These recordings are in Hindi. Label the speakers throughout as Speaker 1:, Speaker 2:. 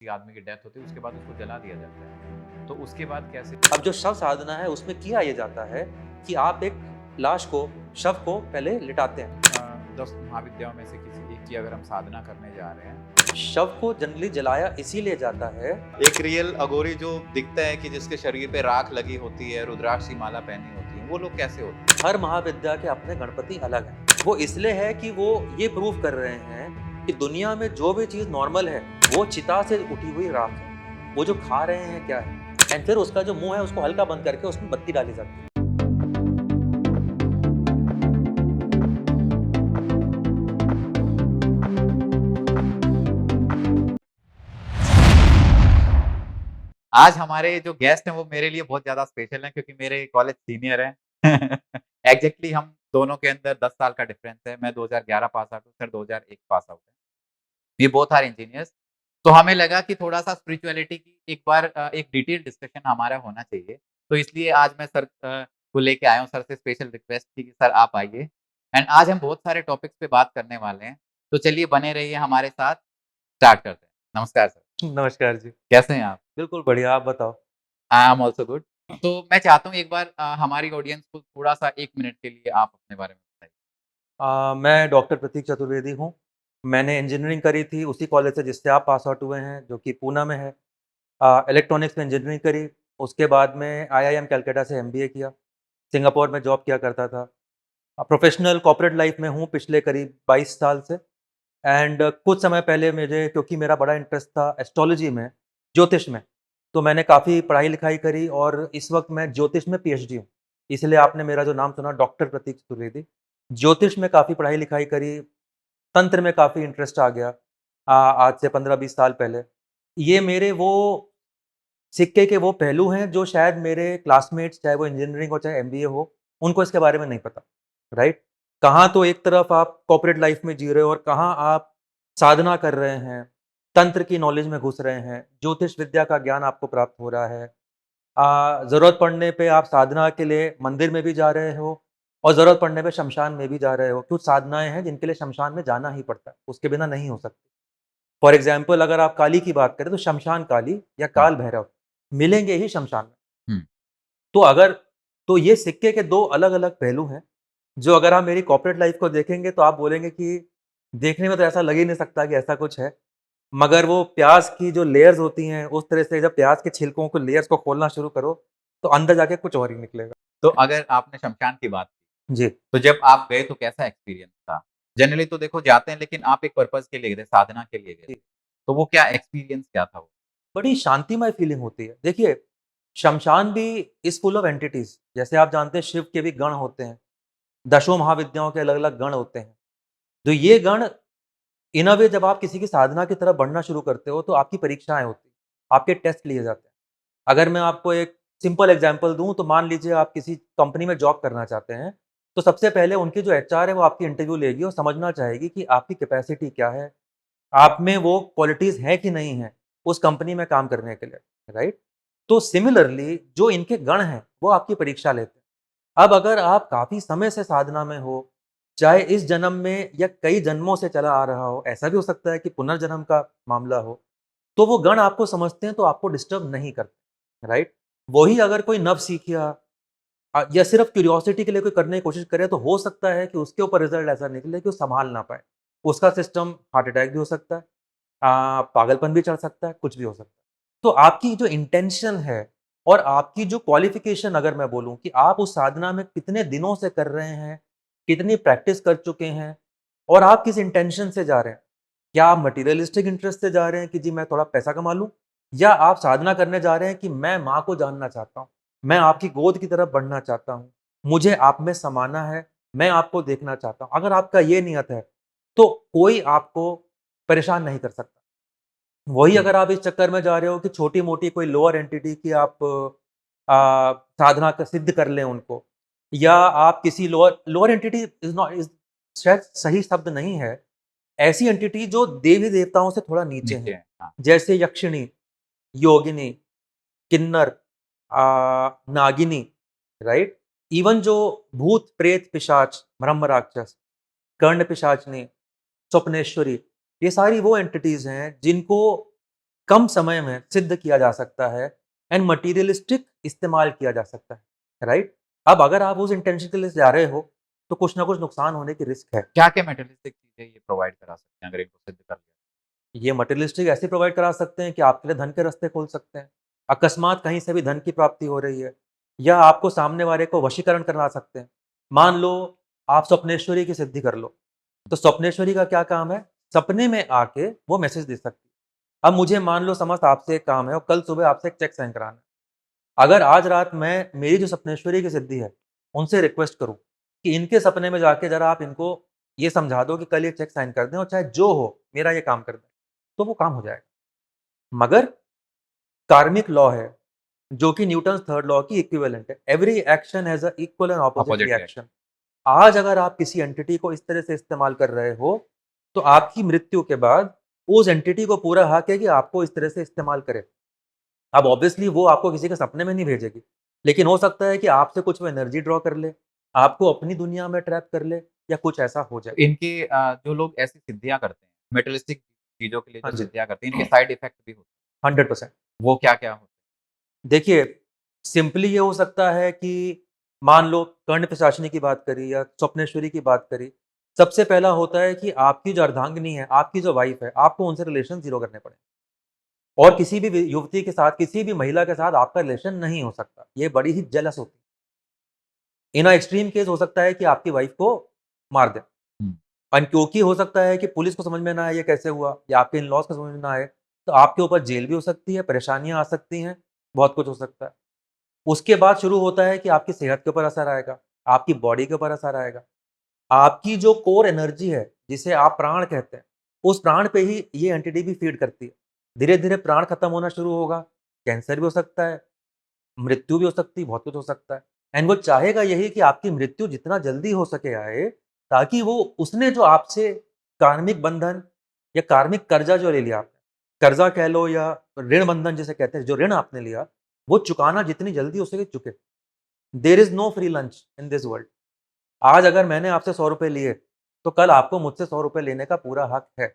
Speaker 1: किसी आदमी की डेथ होती है उसके बाद उसको जला दिया जाता है। तो उसके बाद कैसे
Speaker 2: अब जो शव साधना है उसमें किया ये जाता है कि आप एक लाश को, शव को पहले लिटाते हैं।
Speaker 1: 10 महाविद्याओं में से किसी एक की अगर हम साधना करने जा रहे हैं,
Speaker 2: शव को जनरली जलाया इसीलिए जाता है।
Speaker 1: एक रियल अघोरी जो दिखता है कि जिसके शरीर पे राख लगी होती है, रुद्राक्ष की माला पहनी होती है, वो लोग कैसे होते हैं?
Speaker 2: हर महाविद्या के अपने गणपति अलग हैं। वो इसलिए है कि वो ये प्रूव कर रहे हैं कि दुनिया में जो भी चीज नॉर्मल है वो चिता से उठी हुई राख है। वो जो खा रहे हैं क्या है, एंड फिर उसका जो मुंह है उसको हल्का बंद करके उसमें बत्ती डाली जाती है।
Speaker 1: आज हमारे जो गेस्ट हैं वो मेरे लिए बहुत ज़्यादा स्पेशल हैं क्योंकि मेरे कॉलेज सीनियर हैं। एग्ज़ैक्टली हम दोनों के अंदर 10 साल का डिफरेंस है। मैं 2011 पास आउट हूँ, सर 2001 पास आउट हैं। We both are engineers. तो हमें लगा कि थोड़ा-सा स्पिरिचुअलिटी की एक बार एक डिटेल डिस्कशन हमारा होना चाहिए। तो इसलिए आज मैं सर को लेके आया हूँ, सर से स्पेशल रिक्वेस्ट थी कि सर आप आइए एंड आज हम बहुत सारे टॉपिक्स पे बात करने वाले हैं। तो चलिए बने रहिए हमारे साथ, स्टार्ट करते हैं। नमस्कार सर,
Speaker 2: नमस्कार जी।
Speaker 1: कैसे हैं आप?
Speaker 2: बिल्कुल बढ़िया, आप बताओ।
Speaker 1: I am also good. तो मैं चाहता हूँ एक बार हमारी ऑडियंस को थोड़ा-सा 1 मिनट के लिए आप अपने बारे में बताइए।
Speaker 2: मैं डॉक्टर प्रतीक चतुर्वेदी हूँ। मैंने इंजीनियरिंग करी थी उसी कॉलेज से जिससे आप पास आउट हुए हैं, जो कि पूना में है। इलेक्ट्रॉनिक्स में इंजीनियरिंग करी, उसके बाद में आईआईएम कलकत्ता से एमबीए किया। सिंगापुर में जॉब किया करता था। प्रोफ़ेशनल कॉर्पोरेट लाइफ़ में हूँ पिछले करीब 22 साल से। एंड कुछ समय पहले मुझे, क्योंकि मेरा बड़ा इंटरेस्ट था एस्ट्रोलॉजी में, ज्योतिष में, तो मैंने काफ़ी पढ़ाई-लिखाई करी और इस वक़्त मैं ज्योतिष में पीएचडी हूँ। इसलिए आपने मेरा जो नाम सुना, डॉक्टर प्रतीक चतुर्वेदी। ज्योतिष में काफ़ी पढ़ाई-लिखाई करी, तंत्र में काफ़ी इंटरेस्ट आ गया आज से 15-20 साल पहले। ये मेरे वो सिक्के के वो पहलू हैं जो शायद मेरे क्लासमेट्स, चाहे वो इंजीनियरिंग हो चाहे एमबीए हो, उनको इसके बारे में नहीं पता, राइट? कहाँ तो एक तरफ आप कॉर्पोरेट लाइफ में जी रहे हो और कहाँ आप साधना कर रहे हैं, तंत्र की नॉलेज में घुस रहे हैं, ज्योतिष विद्या का ज्ञान आपको प्राप्त हो रहा है। ज़रूरत पड़ने पे आप साधना के लिए मंदिर में भी जा रहे हो और ज़रूरत पड़ने पे शमशान में भी जा रहे हो। कुछ साधनाएँ हैं जिनके लिए शमशान में जाना ही पड़ता है, उसके बिना नहीं हो सकती। फॉर एग्ज़ाम्पल अगर आप काली की बात करें तो शमशान काली या
Speaker 1: हुँ,
Speaker 2: काल भैरव मिलेंगे ही शमशान में।
Speaker 1: हुँ।
Speaker 2: तो अगर तो ये सिक्के के 2 अलग-अलग पहलू हैं, जो अगर आप मेरी कॉर्पोरेट लाइफ़ को देखेंगे तो आप बोलेंगे कि देखने में तो ऐसा लग ही नहीं सकता कि ऐसा कुछ है। मगर वो प्याज़ की जो लेयर्स होती हैं, उस तरह से जब प्याज़ के छिलकों को, लेयर्स को खोलना शुरू करो, तो अंदर जाके कुछ और ही निकलेगा।
Speaker 1: तो अगर आपने शमशान की बात की,
Speaker 2: जी।
Speaker 1: तो जब आप गए तो कैसा एक्सपीरियंस था? जनरली तो देखो जाते हैं लेकिन आप एक पर्पज़ के लिए गए थे, साधना के लिए गए थे।
Speaker 2: जी।
Speaker 1: तो वो क्या एक्सपीरियंस क्या था वो?
Speaker 2: बड़ी शांतिमय फीलिंग होती है। देखिए, शमशान भी इज़ फुल ऑफ एंटिटीज़। जैसे आप जानते हैं शिव के भी गण होते हैं, दशों महाविद्याओं के अलग-अलग गण होते हैं। तो ये गण इन अ वे जब आप किसी की साधना की तरफ बढ़ना शुरू करते हो, तो आपकी परीक्षाएँ होती हैं, आपके टेस्ट लिए जाते हैं। अगर मैं आपको एक सिंपल एग्ज़ाम्पल दूँ, तो मान लीजिए आप किसी कंपनी में जॉब करना चाहते हैं, तो सबसे पहले उनकी जो एचआर है, वो आपकी इंटरव्यू लेगी और समझना चाहेगी कि आपकी कैपेसिटी क्या है? आप में वो क्वालिटीज़ हैं कि नहीं हैं, उस कंपनी में काम करने के लिए, राइट? तो सिमिलरली जो इनके गण हैं, वो आपकी परीक्षा लेते हैं। अब अगर आप काफ़ी समय से साधना में हो, चाहे इस जन्म में या कई जन्मों से चला आ रहा हो, ऐसा भी हो सकता है कि पुनर्जन्म का मामला हो, तो वो गण आपको समझते हैं तो आपको डिस्टर्ब नहीं करते, राइट? वही अगर कोई नवसिखिया या सिर्फ़ क्यूरियोसिटी के लिए कोई करने की कोशिश करे तो हो सकता है कि उसके ऊपर रिज़ल्ट ऐसा निकले कि वो सँभाल ना पाए। उसका सिस्टम हार्ट अटैक भी हो सकता है, पागलपन भी चढ़ सकता है, कुछ भी हो सकता है। तो आपकी जो इंटेंशन है और आपकी जो क्वालिफ़िकेशन, अगर मैं बोलूँ कि आप उस साधना में कितने दिनों से कर रहे हैं, कितनी प्रैक्टिस कर चुके हैं और आप किस इंटेंशन से जा रहे हैं। क्या आप मटीरियलिस्टिक इंटरेस्ट से जा रहे हैं कि जी मैं थोड़ा पैसा कमा लूँ? या आप साधना करने जा रहे हैं कि मैं माँ को जानना चाहता हूँ, मैं आपकी गोद की तरफ बढ़ना चाहता हूँ, मुझे आप में समाना है, मैं आपको देखना चाहता हूँ। अगर आपका ये नियत है, तो कोई आपको परेशान नहीं कर सकता। वही
Speaker 1: हुँ।
Speaker 2: अगर आप इस चक्कर में जा रहे हो कि छोटी-मोटी कोई लोअर एंटिटी की आप साधना क सिद्ध कर लें उनको, या आप किसी लोअर लोअर एंटिटी इज़ शायद सही शब्द नहीं है। ऐसी एंटिटी जो देवी-देवताओं से थोड़ा नीचे
Speaker 1: नीचे
Speaker 2: हैं,
Speaker 1: हैं, हाँ।
Speaker 2: जैसे यक्षिणी, योगिनी, किन्नर, नागिनी, राइट? इवन जो भूत, प्रेत, पिशाच, ब्रह्म राक्षस, कर्ण पिशाचनी, स्वप्नेश्वरी, ये सारी वो एंटिटीज़ हैं जिनको कम समय में सिद्ध किया जा सकता है एंड मटीरियलिस्टिक इस्तेमाल किया जा सकता है, राइट? अब अगर आप उस इंटेंशन के लिए जा रहे हो, तो कुछ ना कुछ नुकसान होने की रिस्क है।
Speaker 1: क्या-क्या मटेरियलिस्टिक चीज़ें ये प्रोवाइड करा सकते हैं अगर इनको सिद्ध कर लिया?
Speaker 2: ये मटेरियलिस्टिक ऐसे प्रोवाइड करा सकते हैं कि आपके लिए धन के रास्ते खोल सकते हैं। अकस्मात कहीं से भी धन की प्राप्ति हो रही है या आपको सामने वाले को वशीकरण करवा सकते हैं। मान लो आप स्वप्नेश्वरी की सिद्धि कर लो, तो स्वप्नेश्वरी का क्या काम है? सपने में आके वो मैसेज दे सकती है। अब मुझे मान लो समस्त आपसे एक काम है और कल सुबह आपसे एक चेक साइन कराना है। अगर आज रात मैं मेरी जो सप्नेश्वरी की सिद्धि है, उनसे रिक्वेस्ट करूँ कि इनके सपने में जाके ज़रा आप इनको ये समझा दो कि कल ये चेक साइन कर दें और चाहे जो हो, मेरा ये काम कर दें, तो वो काम हो जाएगा। मगर कार्मिक लॉ है, जो कि न्यूटन्स थर्ड लॉ की इक्विवेलेंट है। Every action has a equal and opposite
Speaker 1: opposite reaction.
Speaker 2: Reaction. आज अगर आप किसी एंटिटी को इस तरह से इस्तेमाल कर रहे हो, तो आपकी मृत्यु के बाद उस एंटिटी को पूरा हक है कि आपको इस तरह से इस्तेमाल करे। अब ऑब्वियसली वो आपको किसी के सपने में नहीं भेजेगी, लेकिन हो सकता है कि आपसे कुछ वो एनर्जी ड्रॉ कर ले, आपको अपनी दुनिया में ट्रैप कर ले या कुछ ऐसा हो जाए।
Speaker 1: तो इनकी जो लोग ऐसी सिद्धियाँ करते हैं, मेटेरियलिस्टिक चीज़ों के लिए
Speaker 2: हाँ
Speaker 1: जो
Speaker 2: जी,
Speaker 1: सिद्धियाँ करते हैं, इनके साइड इफ़ेक्ट भी होते हैं।
Speaker 2: 100%।
Speaker 1: वो क्या-क्या होते हैं?
Speaker 2: देखिए, सिंपली ये हो सकता है कि मान लो कर्ण पिशाचिनी की बात करी या स्वप्नेश्वरी की बात करी, सबसे पहला होता है कि आपकी जो अर्धांगिनी है, आपकी जो वाइफ़ है, आपको उनसे रिलेशन ज़ीरो करने पड़े और किसी भी युवती के साथ, किसी भी महिला के साथ आपका रिलेशन नहीं हो सकता। ये बड़ी ही जेलस होती है। इन अ एक्सट्रीम केस हो सकता है कि आपकी वाइफ़ को मार दें।
Speaker 1: हुँ।
Speaker 2: एंड क्योंकि हो सकता है कि पुलिस को समझ में ना आए ये कैसे हुआ या आपके इन-लॉज़ को समझ में ना आए, तो आपके ऊपर जेल भी हो सकती है, परेशानियाँ आ सकती हैं, बहुत कुछ हो सकता है। उसके बाद शुरू होता है कि आपकी सेहत के ऊपर असर आएगा, आपकी बॉडी के ऊपर असर आएगा। आपकी जो कोर एनर्जी है, जिसे आप प्राण कहते हैं, उस प्राण पे ही ये एंटिटी भी फ़ीड करती है। धीरे-धीरे प्राण खत्म होना शुरू होगा, कैंसर भी हो सकता है, मृत्यु भी हो सकती है, बहुत कुछ हो सकता है। एंड वो चाहेगा यही कि आपकी मृत्यु जितना जल्दी हो सके आए, ताकि वो उसने जो आपसे कार्मिक बंधन या कार्मिक कर्जा जो ले लिया आपने, कर्जा कह लो या ऋण बंधन जिसे कहते हैं, जो ऋण आपने लिया, वो चुकाना जितनी जल्दी हो सके चुके। There is no free lunch in this world. आज अगर मैंने आपसे ₹100 लिए, तो कल आपको मुझसे ₹100 लेने का पूरा हक है।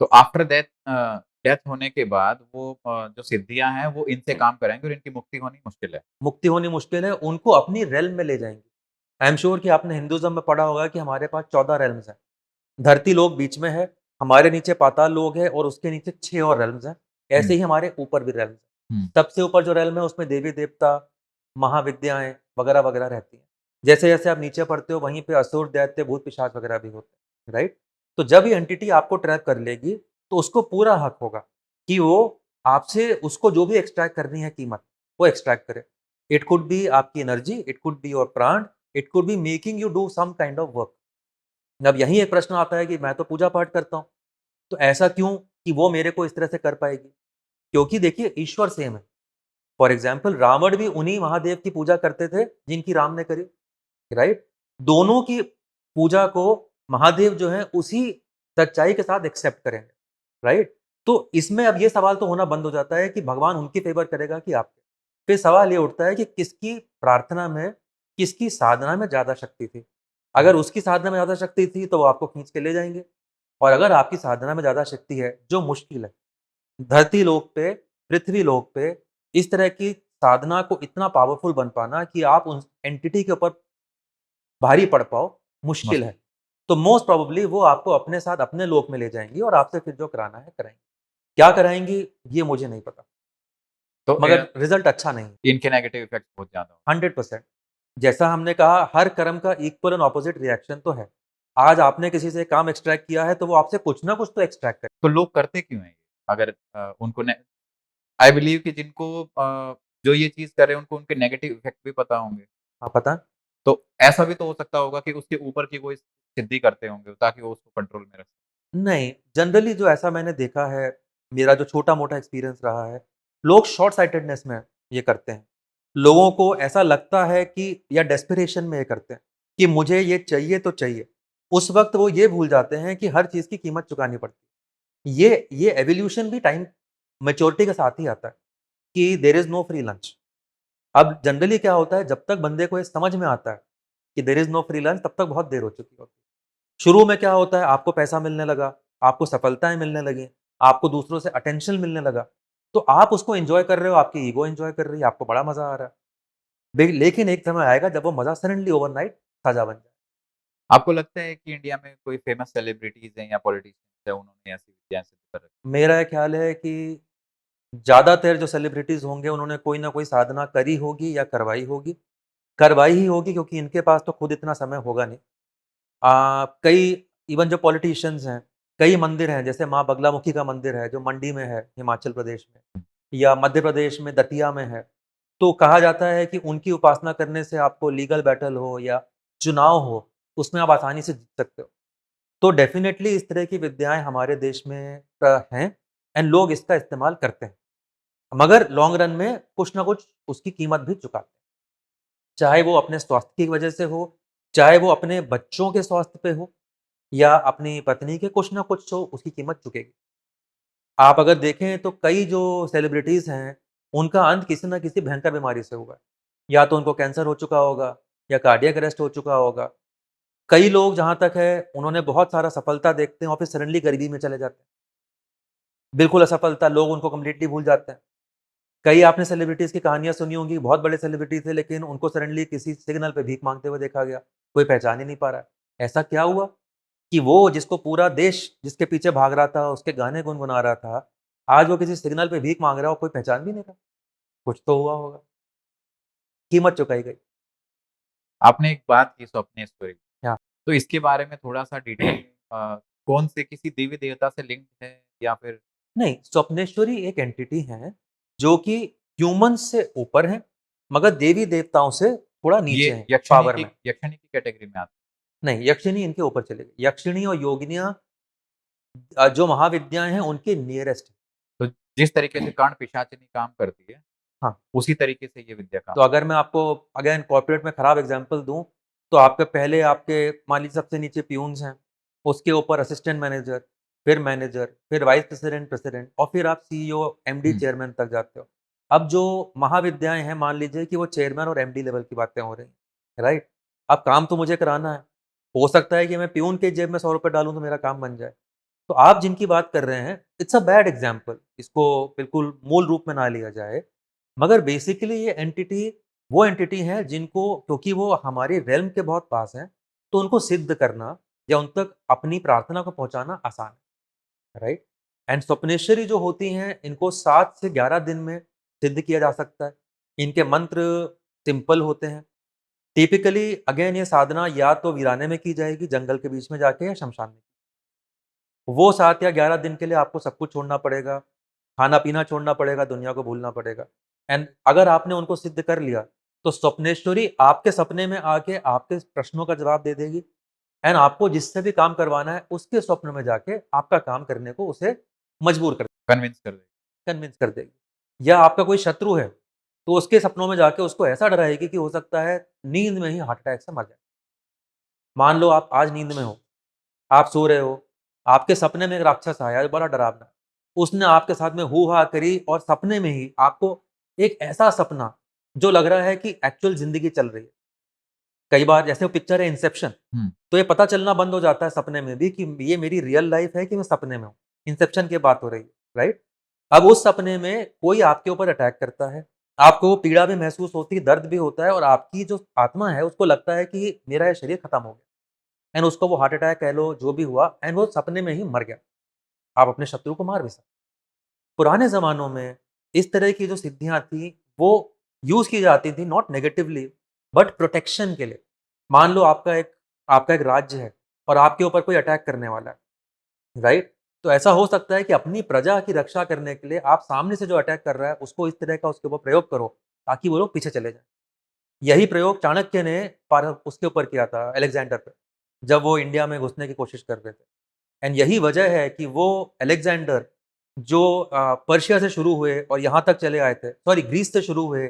Speaker 1: तो आफ्टर डेथ होने के बाद वो जो सिद्धियाँ हैं, वो इनसे काम कराएँगी और इनकी मुक्ति होनी मुश्किल है।
Speaker 2: मुक्ति होनी मुश्किल है, उनको अपनी रेल्म में ले जाएँगे। आई एम श्योर कि आपने हिंदुइज़्म में पढ़ा होगा कि हमारे पास 14 रेल्म्स हैं। धरती लोक बीच में है, हमारे नीचे पाताल लोक है और उसके नीचे 6 और रेल्म्स हैं। ऐसे
Speaker 1: हुँ,
Speaker 2: ही हमारे ऊपर भी रेल्म्स हैं।
Speaker 1: हुँ।
Speaker 2: सबसे ऊपर जो रेल्म है उसमें देवी-देवता, महाविद्याएँ वगैरह-वगैरह रहती हैं। जैसे-जैसे आप नीचे पढ़ते हो वहीं पे असुर, दैत्य, भूत-पिशाच वगैरह भी होते हैं, राइट? तो जब ये एंटिटी आपको ट्रैप कर लेगी, तो उसको पूरा हक होगा कि वो आपसे उसको जो भी एक्सट्रैक्ट करनी है कीमत, वो एक्सट्रैक्ट करे। इट कुड बी आपकी energy, it could be your prana, it could be making you do some kind of work. अब यहीं एक प्रश्न आता है कि मैं तो पूजा-पाठ करता हूँ, तो ऐसा क्यों कि वो मेरे को इस तरह से कर पाएगी? क्योंकि देखिए ईश्वर सेम है। फॉर एग्ज़ाम्पल रावण भी उन्हीं महादेव की पूजा करते थे जिनकी राम ने करी, राइट? दोनों की पूजा को महादेव जो हैं उसी सच्चाई के साथ एक्सेप्ट करेंगे, राइट? तो इसमें अब ये सवाल तो होना बंद हो जाता है कि भगवान उनकी फ़ेवर करेगा कि आपके। फिर सवाल ये उठता है कि किसकी प्रार्थना में, किसकी साधना में ज़्यादा शक्ति थी? अगर उसकी साधना में ज़्यादा शक्ति थी तो वो आपको खींच के ले जाएँगे और अगर आपकी साधना में ज़्यादा शक्ति है, जो मुश्किल है, धरती लोक पे, पृथ्वी लोक पे इस तरह की साधना को इतना पावरफुल बन पाना कि आप उस एंटिटी के ऊपर भारी पड़ पाओ, मुश्किल है।
Speaker 1: मुश्किल।
Speaker 2: तो मोस्ट प्रोबेबली वो आपको अपने साथ अपने लोक में ले जाएँगी और आपसे फिर जो कराना है कराएँगी। क्या कराएँगी, ये मुझे नहीं पता,
Speaker 1: तो
Speaker 2: मगर रिज़ल्ट अच्छा नहीं है,
Speaker 1: इनके नेगेटिव इफ़ेक्ट बहुत ज़्यादा होते
Speaker 2: 100%। जैसा हमने कहा हर कर्म का इक्वल एंड ऑपोज़िट रिएक्शन तो है। आज आपने किसी से काम एक्सट्रैक्ट किया है, तो वो आपसे कुछ ना कुछ तो एक्सट्रैक्ट करेगा।
Speaker 1: हैं। तो लोग करते क्यों हैं ये? अगर उनको ने आई बिलीव कि जिनको जो ये चीज़ कर रहे हैं, उनको उनके नेगेटिव इफ़ेक्ट भी पता होंगे।
Speaker 2: हाँ, पता है?
Speaker 1: तो ऐसा भी तो हो सकता होगा कि उसके ऊपर की कोई सिद्धि करते होंगे ताकि वो उसको कंट्रोल में रख सकें।
Speaker 2: नहीं, जनरली जो ऐसा मैंने देखा है, मेरा जो छोटा-मोटा एक्सपीरियंस रहा है, लोग शॉर्ट साइटेडनेस में ये करते हैं। लोगों को ऐसा लगता है कि या डेस्परेशन में ये करते हैं, कि मुझे ये चाहिए तो चाहिए। उस वक़्त वो ये भूल जाते हैं कि हर चीज़ की कीमत चुकानी पड़ती है। ये एवोल्यूशन भी टाइम मैच्योरिटी के साथ ही आता है, कि there is no free lunch. अब जनरली क्या होता है, जब तक बंदे को ये समझ में आता है, कि there is no free lunch तब तक बहुत देर हो चुकी होती है। शुरू में क्या होता है, आपको पैसा मिलने लगा, आपको सफलताएँ मिलने लगीं, आपको दूसरों से अटेंशन मिलने लगा, तो आप उसको एन्जॉय कर रहे हो, आपकी ईगो एन्जॉय कर रही है, आपको बड़ा मज़ा आ रहा है। लेकिन एक समय आएगा जब वो मज़ा सडनली ओवरनाइट सज़ा बन जाए।
Speaker 1: आपको लगता है कि इंडिया में कोई फेमस सेलिब्रिटीज़ हैं या पॉलिटिशियंस हैं, उन्होंने ऐसी विद्याएँ सिद्ध कर रखी
Speaker 2: मेरा ये ख़्याल है कि ज़्यादातर जो सेलिब्रिटीज़ होंगे उन्होंने कोई न कोई साधना करी होगी या करवाई होगी। करवाई ही होगी क्योंकि इनके पास तो खुद इतना समय होगा नहीं। कई इवन जो पॉलिटिशियंस हैं, कई मंदिर हैं, जैसे माँ बगलामुखी का मंदिर है, जो मंडी में है, हिमाचल प्रदेश में, या मध्य प्रदेश में दतिया में है। तो कहा जाता है कि उनकी उपासना करने से आपको लीगल बैटल हो या चुनाव हो, उसमें आप आसानी से जीत सकते हो। तो डेफ़िनेटली इस तरह की विद्याएँ हमारे देश में हैं एंड लोग इसका इस्तेमाल करते हैं। मगर लॉन्ग रन में कुछ न कुछ उसकी कीमत भी चुकाते हैं। चाहे वो अपने स्वास्थ्य की वजह से हो, चाहे वो अपने बच्चों के स्वास्थ्य पे हो या अपनी पत्नी के, कुछ ना कुछ तो उसकी कीमत चुकेगी। आप अगर देखें तो कई जो सेलिब्रिटीज़ हैं, उनका अंत किसी न किसी भयंकर बीमारी से हुआ है। या तो उनको कैंसर हो चुका होगा या कार्डियक अरेस्ट हो चुका होगा। कई लोग जहाँ तक है उन्होंने बहुत सारा सफलता देखते हैं और फिर सडनली गरीबी में चले जाते हैं। बिल्कुल असफलता, लोग उनको कंप्लीटली भूल जाते हैं। कई आपने सेलिब्रिटीज़ की कहानियाँ सुनी होंगी, बहुत बड़े सेलिब्रिटी थे लेकिन उनको सडनली किसी सिग्नल पे भीख माँगते हुए देखा गया, कोई पहचान ही नहीं पा रहा है। ऐसा क्या हुआ कि वो जिसको पूरा देश जिसके पीछे भाग रहा था, उसके गाने गुनगुना रहा था, आज वो किसी सिग्नल पे भीख माँग रहा है और कोई पहचान भी नहीं रहा। कुछ तो हुआ होगा, कीमत चुकाई गई।
Speaker 1: आपने एक बात की स्वप्नेश्वरी,
Speaker 2: हाँ,
Speaker 1: तो इसके बारे में थोड़ा-सा डिटेल कौन से किसी देवी-देवता से लिंक्ड है या फिर
Speaker 2: नहीं, स्वप्नेश्वरी एक एंटिटी है, जो कि ह्यूमन्स से ऊपर है, मगर देवी-देवताओं से थोड़ा
Speaker 1: ये
Speaker 2: नीचे हैं, पावर में।
Speaker 1: यक्षिणी की कैटेगरी में आती
Speaker 2: नहीं, यक्षिणी इनके ऊपर चली गई। यक्षिणी और योगिनियाँ जो महाविद्याएँ हैं, उनके नियरेस्ट हैं।
Speaker 1: है? तो जिस तरीके से कर्ण पिशाचिनी काम करती है,
Speaker 2: हाँ,
Speaker 1: उसी तरीके से ये विद्या काम
Speaker 2: तो अगर मैं आपको अगेन कॉर्पोरेट में खराब एग्ज़ाम्पल दूँ, तो आपके पहले आपके मान लीजिए सबसे नीचे पियून्स हैं, उसके ऊपर असिस्टेंट मैनेजर, फिर वाइस प्रेसिडेंट, प्रेसिडेंट और फिर आप सीईओ, एमडी,
Speaker 1: हुँ,
Speaker 2: चेयरमैन तक जाते हो। अब जो महाविद्याएँ हैं, मान लीजिए कि वो चेयरमैन और एमडी लेवल की बातें हो रही हैं, राइट? अब काम तो मुझे कराना है। हो सकता है कि मैं पियून के जेब में ₹100 डालूँ तो मेरा काम बन जाए। तो आप जिनकी बात कर रहे हैं, इट्स अ बैड एग्ज़ाम्पल, इसको बिल्कुल मूल रूप में ना लिया जाए। मगर बेसिकली ये एंटिटी वो एंटिटी है जिनको क्योंकि वो हमारे रेल्म के बहुत पास हैं, तो उनको सिद्ध करना या उन तक अपनी प्रार्थना को पहुँचाना आसान है, राइट? एंड स्वप्नेश्वरी जो होती हैं, इनको 7 से 11 दिन में सिद्ध किया जा सकता है। इनके मंत्र सिंपल होते हैं। टिपिकली अगेन ये साधना या तो वीराने में की जाएगी, जंगल के बीच में जाके या श्मशान में। वो 7 या 11 दिन के लिए आपको सब कुछ छोड़ना पड़ेगा, खाना-पीना छोड़ना पड़ेगा, दुनिया को भूलना पड़ेगा। एंड अगर आपने उनको सिद्ध कर लिया, तो स्वप्नेश्वरी आपके सपने में आके आपके प्रश्नों का जवाब दे देगी एंड आपको जिससे भी काम करवाना है, उसके स्वप्न में जाके आपका काम करने को उसे मजबूर कर
Speaker 1: कन्विंस कर देगी।
Speaker 2: कन्विंस कर देगी। या आपका कोई शत्रु है, तो उसके सपनों में जाके उसको ऐसा डराएगी कि हो सकता है नींद में ही हार्ट अटैक से मर जाए। मान लो आप आज नींद में हो, आप सो रहे हो, आपके सपने में एक राक्षस आया बड़ा डरावना। उसने आपके साथ में हू-हा करी और सपने में ही आपको एक ऐसा सपना जो लग रहा है कि एक्चुअल ज़िंदगी चल रही है। कई बार जैसे वो पिक्चर है इंसेप्शन,
Speaker 1: हुँ,
Speaker 2: तो ये पता चलना बंद हो जाता है सपने में भी कि ये मेरी रियल लाइफ़ है कि मैं सपने में हूँ। इंसेप्शन की बात हो रही है, राइट? अब उस सपने में कोई आपके ऊपर अटैक करता है, आपको वो पीड़ा भी महसूस होती है, दर्द भी होता है और आपकी जो आत्मा है उसको लगता है कि मेरा ये शरीर खत्म हो गया एंड उसको वो हार्ट अटैक कह लो, जो भी हुआ एंड वो सपने में ही मर गया। आप अपने शत्रु को मार भी सकते। पुराने ज़मानों में इस तरह की जो सिद्धियाँ थी, वो यूज़ की जाती थी नॉट नेगेटिवली बट प्रोटेक्शन के लिए। मान लो आपका एक राज्य है और आपके ऊपर कोई अटैक करने वाला है, राइट? तो ऐसा हो सकता है कि अपनी प्रजा की रक्षा करने के लिए आप सामने से जो अटैक कर रहा है, उसको इस तरह का उसके ऊपर प्रयोग करो, ताकि वो लोग पीछे चले जाएँ। यही प्रयोग चाणक्य ने पार उसके ऊपर किया था अलेक्जेंडर पे, जब वो इंडिया में घुसने की कोशिश कर रहे थे। एंड यही वजह है कि वो अलेक्जेंडर जो पर्शिया से शुरू हुए और यहाँ तक चले आए थे, सॉरी ग्रीस से शुरू हुए,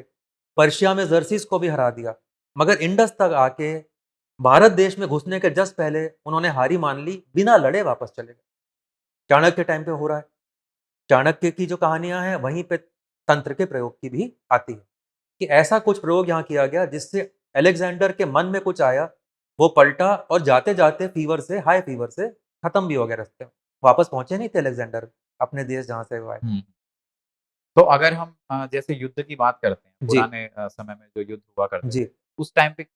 Speaker 2: पर्शिया में ज़र्सिस को भी हरा दिया, मगर इंडस तक आके भारत देश में घुसने के जस्ट पहले उन्होंने हारी मान ली, बिना लड़े वापस चले गए। चाणक्य के टाइम पे हो रहा है। चाणक्य की जो कहानियाँ हैं, वहीं पे तंत्र के प्रयोग की भी आती है, कि ऐसा कुछ प्रयोग यहाँ किया गया जिससे अलेक्जेंडर के मन में कुछ आया, वो पलटा और जाते-जाते हाई फीवर से खत्म भी हो गया रास्ते में। वापस पहुँचे नहीं थे अलेक्जेंडर। अपने देश जहाँ से वो आए।
Speaker 1: हुँ। तो अगर हम जैसे युद्ध की बात करते हैं,
Speaker 2: जी,
Speaker 1: पुराने समय में जो युद्ध हुआ करते थे,
Speaker 2: जी।
Speaker 1: उस टाइम पे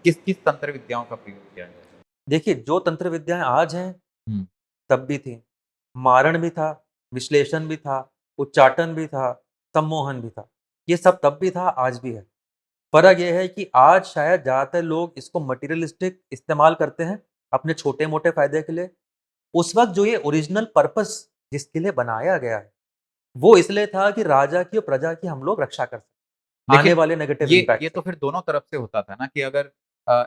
Speaker 1: किस-किस तंत्र विद्याओं का प्रयोग किया गया था?
Speaker 2: देखिए, जो तंत्र विद्याएँ आज हैं,
Speaker 1: हुँ,
Speaker 2: तब भी थी। मारण भी था, विश्लेषण भी था, उच्चाटन भी था, सम्मोहन भी था। ये सब तब भी था, आज भी है। फ़र्क ये है कि आज शायद ज़्यादातर लोग इसको मटीरियलिस्टिक इस्तेमाल करते हैं, अपने छोटे-मोटे फ़ायदे के लिए। उस वक़्त जो ये ओरिजिनल पर्पस जिसके लिए बनाया गया है, वो इसलिए था कि राजा की और प्रजा की हम लोग रक्षा कर सकें, आने
Speaker 1: लेकिन
Speaker 2: वाले नेगेटिव
Speaker 1: ये
Speaker 2: इम्पैक्ट
Speaker 1: तो
Speaker 2: से।
Speaker 1: फिर दोनों तरफ से होता था ना कि अगर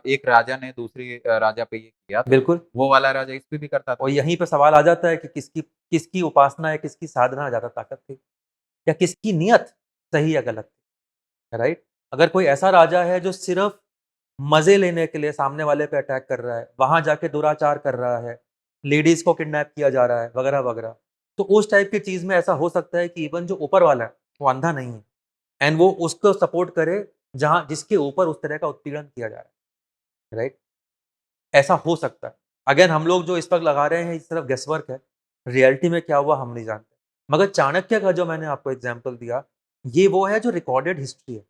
Speaker 1: एक राजा ने दूसरी राजा पे ये किया, तो
Speaker 2: बिल्कुल,
Speaker 1: वो वाला राजा इस पे भी करता
Speaker 2: और
Speaker 1: था।
Speaker 2: यहीं पे सवाल आ जाता है कि किसकी किसकी उपासना या किसकी साधना ज़्यादा ताकत थी, या किसकी नियत सही या गलत थी, राइट? अगर कोई ऐसा राजा है जो सिर्फ़ मज़े लेने के लिए सामने वाले पे अटैक कर रहा है, वहाँ जाके दुराचार कर रहा है, लेडीज़ को किडनैप किया जा रहा है, वगैरह-वगैरह, तो उस टाइप की चीज़ में ऐसा हो सकता है कि इवन जो ऊपर वाला है, वो अंधा नहीं है एंड वो उसको सपोर्ट करे, जहाँ जिसके ऊपर उस तरह का उत्पीड़न किया जा रहा है, राइट? ऐसा हो सकता है। अगेन हम लोग जो इस वक़्त लगा रहे हैं, ये सिर्फ़ गेस वर्क है, रियलिटी में क्या हुआ हम नहीं जानते। मगर चाणक्य का जो मैंने आपको एग्ज़ाम्पल दिया, ये वो है जो रिकॉर्डेड हिस्ट्री है,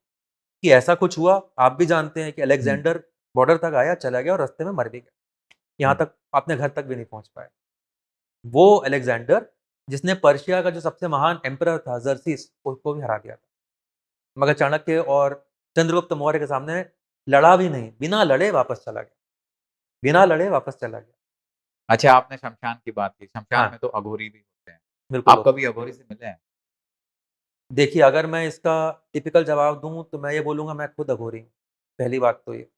Speaker 2: कि ऐसा कुछ हुआ, आप भी जानते हैं कि
Speaker 1: हुँ,
Speaker 2: अलेक्जेंडर बॉर्डर तक आया, चला गया और रास्ते में मर भी गया। यहाँ
Speaker 1: हुँ।
Speaker 2: तक अपने घर तक भी नहीं पहुँच पाया। वो अलेक्जेंडर जिसने पर्शिया का जो सबसे महान एम्परर था ज़र्सिस, उसको भी हरा दिया था। मगर चाणक्य और चंद्रगुप्त मौर्य के सामने लड़ा भी नहीं, बिना लड़े वापस चला गया। बिना लड़े वापस चला गया।
Speaker 1: अच्छा, आपने शमशान की बात की, शमशान
Speaker 2: हाँ,
Speaker 1: में तो अघोरी भी होते हैं।
Speaker 2: बिल्कुल
Speaker 1: आप
Speaker 2: होता
Speaker 1: कभी
Speaker 2: है।
Speaker 1: अघोरी से मिले हैं?
Speaker 2: देखिए, अगर मैं इसका टिपिकल जवाब दूँ तो मैं ये बोलूँगा मैं खुद अघोरी हूँ, पहली बात तो ये,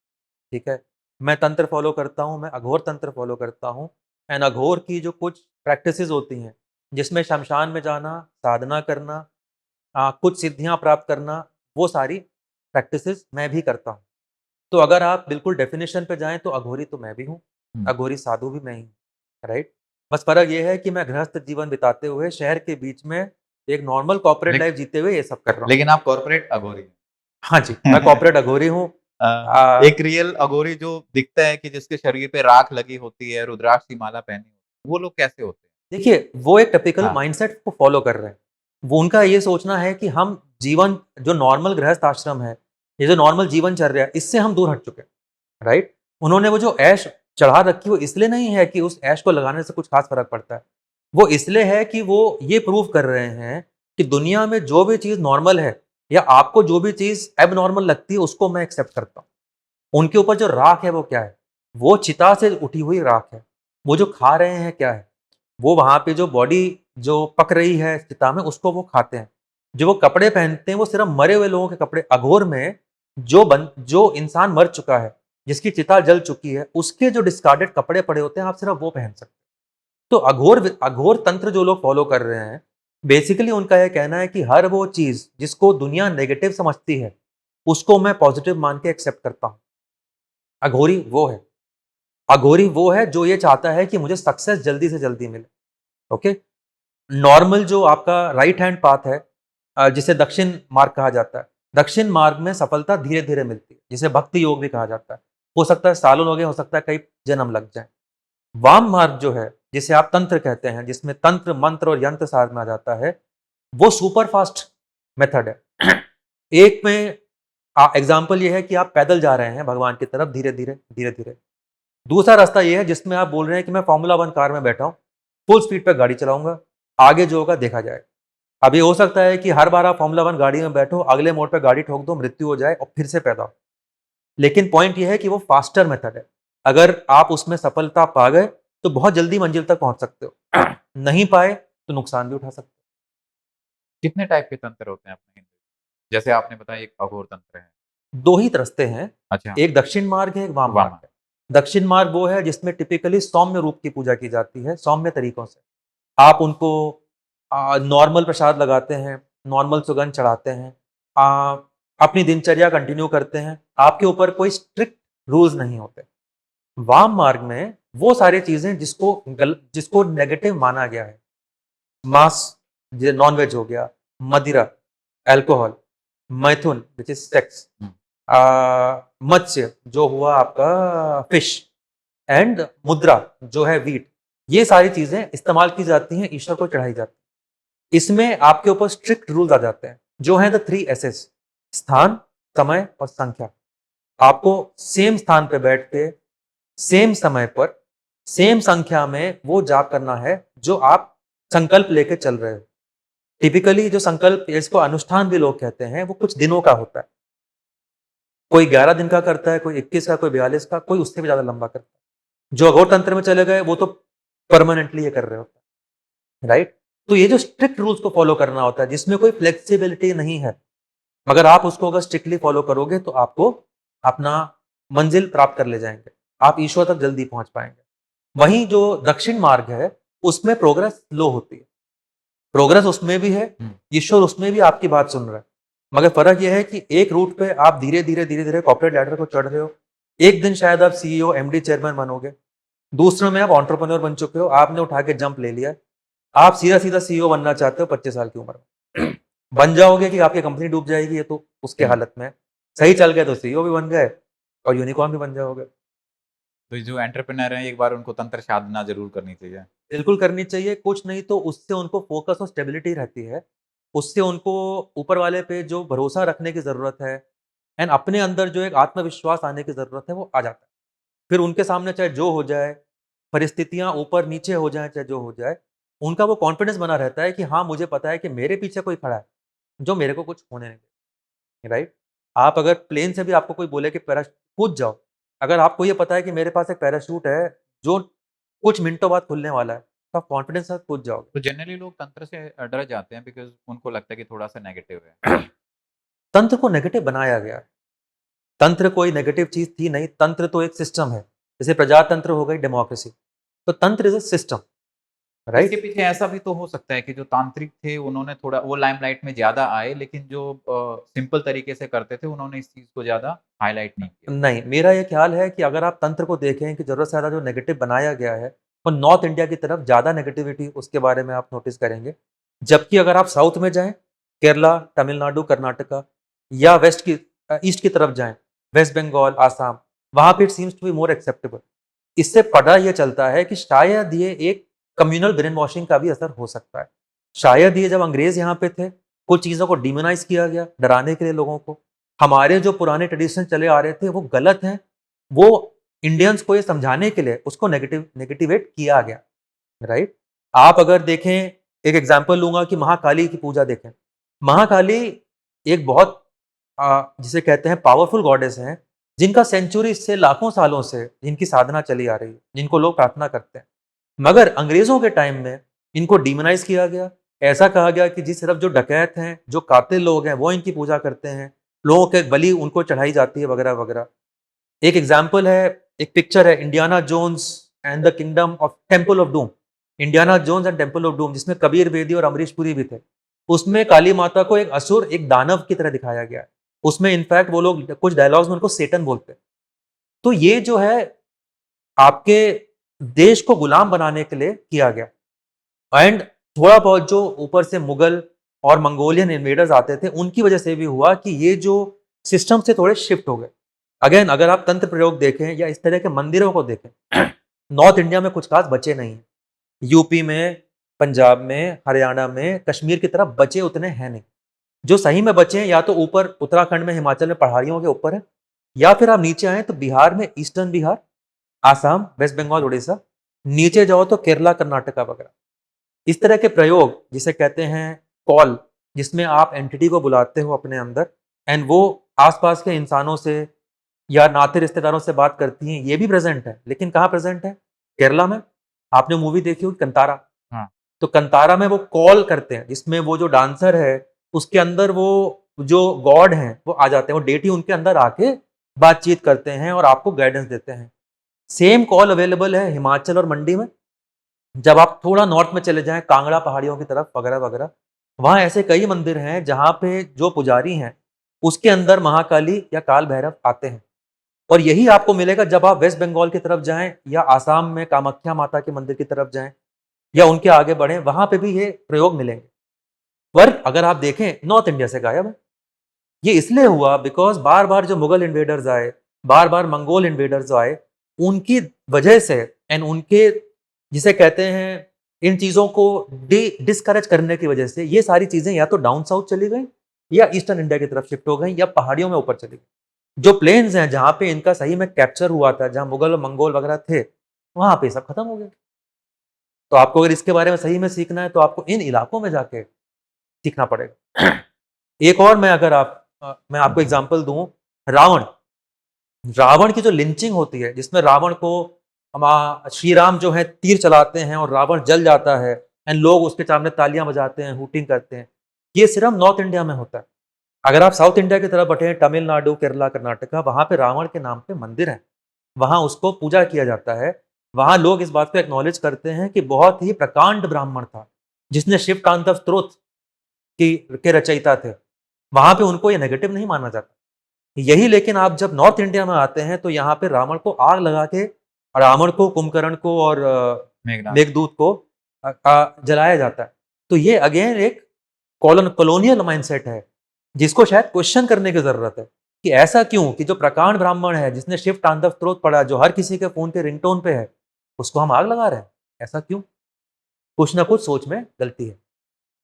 Speaker 2: ठीक है? मैं तंत्र फ़ॉलो करता हूँ, मैं अघोर तंत्र फ़ॉलो करता हूँ एंड अघोर की जो कुछ प्रैक्टिसेज़ होती हैं, जिसमें शमशान में जाना, साधना करना, कुछ सिद्धियाँ प्राप्त करना, वो सारी प्रैक्टिसेज़ मैं भी करता हूँ। तो अगर आप बिल्कुल डेफ़िनिशन पे जाएँ तो अघोरी तो मैं भी हूँ,
Speaker 1: हुँ।
Speaker 2: अघोरी साधु भी मैं ही हूँ, राइट? बस फ़र्क ये है कि मैं गृहस्थ जीवन बिताते हुए शहर के बीच में एक नॉर्मल कॉर्पोरेट
Speaker 1: लेक
Speaker 2: लाइफ़ जीते हुए ये सब कर रहा हूँ।
Speaker 1: लेकिन आप कॉर्पोरेट अघोरी हैं।
Speaker 2: हाँ जी, मैं कॉर्पोरेट अघोरी हूँ।
Speaker 1: एक रियल अघोरी जो दिखता है कि जिसके शरीर पे राख लगी होती है, रुद्राक्ष की माला पहनी होती है, वो लोग कैसे होते हैं?
Speaker 2: देखिए, वो एक टिपिकल
Speaker 1: हाँ,
Speaker 2: माइंडसेट को फ़ॉलो कर रहे हैं। वो उनका ये सोचना है कि हम जीवन जो नॉर्मल गृहस्थ आश्रम है, ये जो नॉर्मल जीवनचर्या है, इससे हम दूर हट चुके हैं, राइट? उन्होंने वो जो ऐश चढ़ा रखी है, वो इसलिए नहीं है कि उस ऐश को लगाने से कुछ ख़ास फ़र्क पड़ता है। वो इसलिए है कि वो ये प्रूव कर रहे हैं कि दुनिया में जो भी चीज़ नॉर्मल है या आपको जो भी चीज़ एबनॉर्मल लगती है, उसको मैं एक्सेप्ट करता हूँ। उनके ऊपर जो राख है, वो क्या है? वो चिता से उठी हुई राख है। वो जो खा रहे हैं, क्या है? वो वहाँ पे जो बॉडी जो पक रही है चिता में उसको वो खाते हैं। जो वो कपड़े पहनते हैं वो सिर्फ़ मरे हुए लोगों के कपड़े अघोर में जो इंसान मर चुका है, जिसकी चिता जल चुकी है, उसके जो डिस्कार्डेड कपड़े पड़े होते हैं आप सिर्फ़ वो पहन सकते हैं। तो अघोर तंत्र जो लोग फ़ॉलो कर रहे हैं, बेसिकली उनका ये कहना है कि हर वो चीज़ जिसको दुनिया नेगेटिव समझती है, उसको मैं पॉज़िटिव मान के एक्सेप्ट करता हूँ। अघोरी वो है। अघोरी वो है जो ये चाहता है कि मुझे सक्सेस जल्दी से जल्दी मिले, ओके? नॉर्मल जो आपका राइट हैंड पाथ है, जिसे दक्षिण मार्ग कहा जाता है। दक्षिण मार्ग में सफलता धीरे-धीरे मिलती है, जिसे भक्ति योग भी कहा जाता है। हो सकता है सालों लगे, हो सकता है कई जन्म लग जाएँ। वाम मार्ग जो है, जिसे आप तंत्र कहते हैं, जिसमें तंत्र, मंत्र और यंत्र साथ में आ जाता है, वो सुपर फास्ट मेथड है। एक में एग्ज़ाम्पल ये है कि आप पैदल जा रहे हैं भगवान की तरफ धीरे-धीरे, धीरे-धीरे। दूसरा रास्ता ये है जिसमें आप बोल रहे हैं कि मैं फ़ॉर्मूला 1 कार में बैठा हूँ, फुल स्पीड पे गाड़ी चलाऊँगा, आगे जो होगा देखा जाएगा। अब ये हो सकता है कि हर बार आप फ़ॉर्मूला 1 गाड़ी में बैठो, अगले मोड़ पे गाड़ी ठोक दो, मृत्यु हो जाए और फिर से पैदा हो। लेकिन पॉइंट ये है कि वो फास्टर मेथड है। अगर आप उसमें सफलता पा गए, तो बहुत जल्दी मंजिल तक पहुँच सकते हो। नहीं पाए, तो नुकसान भी उठा सकते हो।
Speaker 1: कितने टाइप के तंत्र होते हैं अपने हिंदू? जैसे आपने बताया एक अघोर तंत्र है।
Speaker 2: 2 ही रास्ते हैं,
Speaker 1: अच्छा,
Speaker 2: एक दक्षिण मार्ग है, एक वाम मार्ग
Speaker 1: वामा।
Speaker 2: है। दक्षिण मार्ग वो है जिसमें टिपिकली सौम्य रूप की पूजा की जाती है, सौम्य तरीकों से। आप उनको नॉर्मल प्रसाद लगाते हैं, नॉर्मल सुगंध चढ़ाते हैं, अ, अपनी दिनचर्या कंटिन्यू करते हैं, आपके ऊपर कोई स्ट्रिक्ट रूल्स नहीं होते। वाम मार्ग में वो सारी चीज़ें जिसको नेगेटिव माना गया है, मांस, ये नॉन-वेज हो गया, मदिरा, अल्कोहल, मैथुन व्हिच इज़ सेक्स,
Speaker 1: हुँ,
Speaker 2: मत्स्य जो हुआ आपका फिश एंड मुद्रा जो है व्हीट। ये सारी चीजें इस्तेमाल की जाती हैं, ईश्वर को चढ़ाई जाती है। इसमें आपके ऊपर स्ट्रिक्ट रूल्स आ जाते हैं, जो हैं द 3 एसेस, स्थान, समय और संख्या। आपको सेम स्थान पे बैठ के, सेम समय पर, सेम संख्या में वो जाप करना है जो आप संकल्प लेके चल रहे हो। टिपिकली जो संकल्प, इसको अनुष्ठान भी लोग कहते हैं, वो कुछ दिनों का होता है। कोई 11 दिन का करता है, कोई 21 का, कोई 42 का, कोई उससे भी ज्यादा लंबा करता है। जो अघोर तंत्र में चले गए वो तो परमानेंटली ये कर रहे होते हैं, राइट? तो ये जो स्ट्रिक्ट रूल्स को फॉलो करना होता है, जिसमें कोई फ्लेक्सिबिलिटी नहीं है, मगर आप उसको अगर स्ट्रिक्टली फॉलो करोगे तो आपको अपना मंजिल प्राप्त कर ले जाएंगे, आप ईश्वर तक जल्दी पहुंच पाएंगे। वहीं जो दक्षिण मार्ग है, उसमें प्रोग्रेस स्लो होती है। प्रोग्रेस उसमें भी है, ईश्वर उसमें भी आपकी बात सुन रहा है, मगर फर्क यह है कि एक रूट पे आप धीरे धीरे कॉर्पोरेट लैडर को चढ़ रहे हो। एक दिन शायद आप सीईओ, एमडी, चेयरमैन बनोगे। दूसरे में आप एंटरप्रेन्योर बन चुके हो, आपने उठा के जंप ले लिया। आप सीधा सीधा सीईओ बनना चाहते हो 25 साल की उम्र में। बन जाओगे कि आपकी कंपनी डूब जाएगी, ये तो उसके हालत में है। सही चल गए तो सीईओ भी बन गए और यूनिकॉर्न भी बन जाओगे।
Speaker 1: तो जो एंटरप्रेन्योर हैं, एक बार उनको तंत्र साधना ज़रूर करनी चाहिए।
Speaker 2: बिल्कुल करनी चाहिए, कुछ नहीं तो उससे उनको फोकस और स्टेबिलिटी रहती है। उससे उनको ऊपर वाले पे जो भरोसा रखने की ज़रूरत है एंड अपने अंदर जो एक आत्मविश्वास आने की ज़रूरत है, वो आ जाता है। फिर उनके सामने चाहे जो हो जाए, परिस्थितियाँ ऊपर-नीचे हो जाएँ, चाहे जो हो जाए, उनका वो कॉन्फिडेंस बना रहता है कि हाँ, मुझे पता है कि मेरे पीछे कोई खड़ा है, जो मेरे को कुछ होने नहीं देगा, राइट? आप अगर प्लेन से भी आपको कोई बोले कि कूद जाओ, अगर आपको ये पता है कि मेरे पास एक पैराशूट है, जो कुछ मिनटों बाद खुलने वाला है, तो आप कॉन्फिडेंस के साथ कूद जाओगे।
Speaker 1: तो जनरली लोग तंत्र से डर जाते हैं बिकॉज़ उनको लगता है कि थोड़ा-सा नेगेटिव है।
Speaker 2: तंत्र को नेगेटिव बनाया गया है। तंत्र कोई नेगेटिव चीज़ थी नहीं, तंत्र तो एक सिस्टम है। जैसे प्रजातंत्र हो गई, डेमोक्रेसी। तो तंत्र इज़ अ सिस्टम,
Speaker 1: इसके
Speaker 2: राइट?
Speaker 1: पीछे ऐसा भी तो हो सकता है कि जो तांत्रिक थे उन्होंने थोड़ा वो लाइमलाइट में ज़्यादा आए, लेकिन जो सिंपल तरीके से करते थे उन्होंने इस चीज़ को ज़्यादा हाइलाइट नहीं किया।
Speaker 2: नहीं, मेरा ये ख़्याल है कि अगर आप तंत्र को देखें कि ज़रूरत से ज़्यादा जो नेगेटिव बनाया गया है, वो नॉर्थ इंडिया की तरफ ज़्यादा नेगेटिविटी उसके बारे में आप नोटिस करेंगे। जबकि अगर आप साउथ में जाएँ, केरला, तमिलनाडु, कर्नाटका या ईस्ट की तरफ जाएँ, वेस्ट बंगाल, आसाम, वहाँ पे it seems to be more acceptable. इससे पता ये चलता है कि शायद ये एक कम्युनल ब्रेन वॉशिंग का भी असर हो सकता है। शायद ये जब अंग्रेज़ यहाँ पे थे, कुछ चीज़ों को डिमोनाइज़ किया गया, डराने के लिए लोगों को। हमारे जो पुराने ट्रेडिशन चले आ रहे थे वो गलत हैं, वो इंडियंस को ये समझाने के लिए उसको नेगेटिवेट किया गया, राइट? आप अगर देखें, एक एग्जांपल लूँगा कि महाकाली की पूजा देखें। महाकाली एक बहुत जिसे कहते हैं पावरफुल गॉडेस हैं, जिनका सेंचुरी से लाखों सालों से जिनकी साधना चली आ रही है, जिनको लोग प्रार्थना करते हैं। मगर अंग्रेज़ों के टाइम में इनको डिमोनाइज़ किया गया। ऐसा कहा गया कि जी सिर्फ़ जो डकैत हैं, जो कातिल लोग हैं, वो इनकी पूजा करते हैं। लोगों के बलि उनको चढ़ाई जाती है वगैरह-वगैरह। एक एग्ज़ाम्पल है, एक पिक्चर है Indiana Jones and the kingdom of temple of doom. Indiana Jones and temple of doom, जिसमें कबीर बेदी और अमरीश पुरी भी थे। उसमें काली माता को एक असुर, एक दानव की तरह दिखाया गया है। उसमें इनफैक्ट वो लोग कुछ डायलॉग्स में उनको सेटन बोलते हैं। तो ये जो है आपके देश को गुलाम बनाने के लिए किया गया। एंड थोड़ा बहुत जो ऊपर से मुगल और मंगोलियन इन्वेडर्स आते थे, उनकी वजह से भी हुआ कि ये जो सिस्टम से थोड़े शिफ्ट हो गए। अगेन अगर आप तंत्र प्रयोग देखें या इस तरह के मंदिरों को देखें, नॉर्थ इंडिया में कुछ खास बचे नहीं हैं। यूपी में, पंजाब में, हरियाणा में, कश्मीर की तरफ बचे उतने हैं नहीं। जो सही में बचे हैं या तो ऊपर उत्तराखंड में, हिमाचल में पहाड़ियों के ऊपर है, या फिर आप नीचे आए तो बिहार में, ईस्टर्न बिहार, आसाम, वेस्ट बंगाल, उड़ीसा, नीचे जाओ तो केरला, कर्नाटका वगैरह। इस तरह के प्रयोग जिसे कहते हैं कॉल, जिसमें आप एंटिटी को बुलाते हो अपने अंदर एंड वो आसपास के इंसानों से या नाते रिश्तेदारों से बात करती हैं, ये भी प्रेजेंट है। लेकिन कहाँ प्रेजेंट है? केरला में। आपने मूवी देखी होगी कंतारा।
Speaker 1: हाँ।
Speaker 2: तो कंतारा में वो कॉल करते हैं, जिसमें वो जो डांसर है उसके अंदर वो जो गॉड हैं वो आ जाते हैं, वो डेटी उनके अंदर आके बातचीत करते हैं और आपको गाइडेंस देते हैं। सेम कॉल अवेलेबल है हिमाचल और मंडी में। जब आप थोड़ा नॉर्थ में चले जाएँ, कांगड़ा पहाड़ियों की तरफ वगैरह-वगैरह, वहाँ ऐसे कई मंदिर हैं जहाँ पे जो पुजारी हैं, उसके अंदर महाकाली या काल भैरव आते हैं। और यही आपको मिलेगा जब आप वेस्ट बंगाल की तरफ जाएँ या आसाम में कामाख्या माता के मंदिर की तरफ जाएँ या उनके आगे बढ़ें, वहाँ पे भी ये प्रयोग मिलेंगे। पर अगर आप देखें, नॉर्थ इंडिया से गायब है। ये इसलिए हुआ बिकॉज़ बार-बार जो मुगल इन्वेडर्स आए, बार-बार मंगोल इन्वेडर्स आए, उनकी वजह से एंड उनके जिसे कहते हैं इन चीज़ों को डिस्करेज करने की वजह से ये सारी चीज़ें या तो डाउन साउथ चली गई या ईस्टर्न इंडिया की तरफ शिफ्ट हो गई या पहाड़ियों में ऊपर चली गई। जो प्लेन्स हैं जहाँ पे इनका सही में कैप्चर हुआ था, जहाँ मुगल और मंगोल वगैरह थे, वहाँ पे सब खत्म हो गए। तो आपको अगर इसके बारे में सही में सीखना है तो आपको इन इलाकों में जाके सीखना पड़ेगा। एक और मैं आपको एग्जांपल दूं, रावण रावण की जो लिंचिंग होती है, जिसमें रावण को श्री राम जो है तीर चलाते हैं और रावण जल जाता है एंड लोग उसके सामने तालियां बजाते हैं, हूटिंग करते हैं, ये सिर्फ नॉर्थ इंडिया में होता है। अगर आप साउथ इंडिया की तरफ बैठे, तमिलनाडु, केरला, कर्नाटका, वहां पे रावण के नाम पे मंदिर है, वहां उसको पूजा किया जाता है। वहां लोग इस बात को एक्नॉलेज करते हैं कि बहुत ही प्रकांड ब्राह्मण था, जिसने शिव तांडव स्तोत्र के रचयिता थे। वहां पे उनको ये नेगेटिव नहीं माना जाता। यही लेकिन आप जब नॉर्थ इंडिया में आते हैं तो यहाँ पे रावण को आग लगा के, रावण को, कुंभकर्ण को और
Speaker 1: मेघनाथ।
Speaker 2: मेघदूत को जलाया जाता है। तो ये अगेन एक कॉलोनियल माइंडसेट है, जिसको शायद क्वेश्चन करने की जरूरत है कि ऐसा क्यों कि जो प्रकांड ब्राह्मण है, जिसने शिव तांडव स्तोत्र पढ़ा, जो हर किसी के फोन के रिंगटोन पे है, उसको हम आग लगा रहे हैं। ऐसा क्यों? कुछ ना कुछ सोच में गलती है,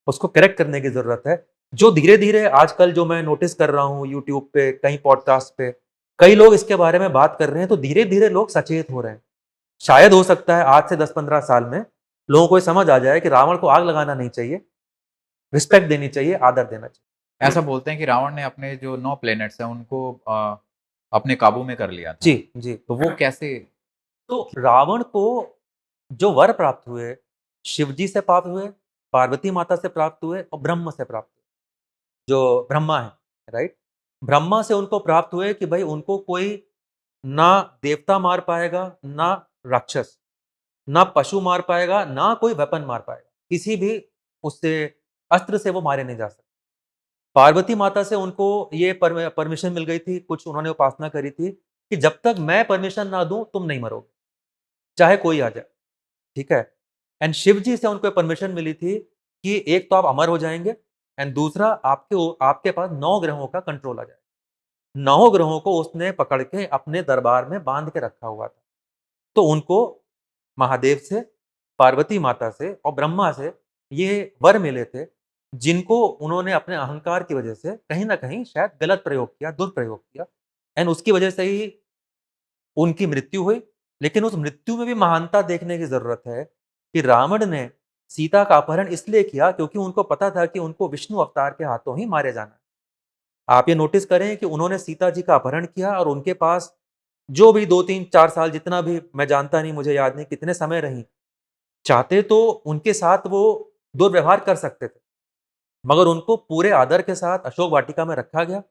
Speaker 2: उसको करेक्ट करने की जरूरत है। जो धीरे धीरे आजकल जो मैं नोटिस कर रहा हूँ यूट्यूब पे, कई पॉडकास्ट पे, कई लोग इसके बारे में बात कर रहे हैं, तो धीरे धीरे लोग सचेत हो रहे हैं। शायद हो सकता है आज से 10-15 साल में लोगों को ये समझ आ जाए कि रावण को आग लगाना नहीं चाहिए, रिस्पेक्ट देनी चाहिए, आदर देना चाहिए।
Speaker 1: ऐसा बोलते हैं कि रावण ने अपने जो 9 प्लैनेट्स हैं उनको अपने काबू में कर लिया था।
Speaker 2: जी जी।
Speaker 1: तो वो कैसे?
Speaker 2: तो रावण को जो वर प्राप्त हुए, शिव जी से प्राप्त हुए, पार्वती माता से प्राप्त हुए और ब्रह्म से प्राप्त हुए। जो ब्रह्मा है, राइट? ब्रह्मा से उनको प्राप्त हुए कि भाई उनको कोई ना देवता मार पाएगा, ना राक्षस, ना पशु मार पाएगा, ना कोई वेपन मार पाएगा। किसी भी उससे अस्त्र से वो मारे नहीं जा सकते। पार्वती माता से उनको ये परमिशन मिल गई थी, कुछ उन्होंने उपासना करी थी कि जब तक मैं परमिशन ना दूं तुम नहीं मरोगे, चाहे कोई आ जाए, ठीक है? एंड शिव जी से उनको परमिशन मिली थी कि एक तो आप अमर हो जाएंगे एंड दूसरा आपके पास 9 ग्रहों का कंट्रोल आ जाएगा। 9 ग्रहों को उसने पकड़ के अपने दरबार में बांध के रखा हुआ था। तो उनको महादेव से, पार्वती माता से और ब्रह्मा से ये वर मिले थे, जिनको उन्होंने अपने अहंकार की वजह से कहीं न कहीं शायद गलत प्रयोग किया, दुरुपयोग किया एंड उसकी वजह से ही उनकी मृत्यु हुई। लेकिन उस मृत्यु में भी महानता देखने की ज़रूरत है कि रावण ने सीता का अपहरण इसलिए किया क्योंकि उनको पता था कि उनको विष्णु अवतार के हाथों ही मारे जाना है। आप ये नोटिस करें कि उन्होंने सीता जी का अपहरण किया और उनके पास जो भी 2-3-4 साल, जितना भी मैं जानता नहीं, मुझे याद नहीं कितने समय रहीं, चाहते तो उनके साथ वो दुर्व्यवहार कर सकते थे। मगर उनको पूरे आदर के साथ अशोक वाटिका में रखा गया।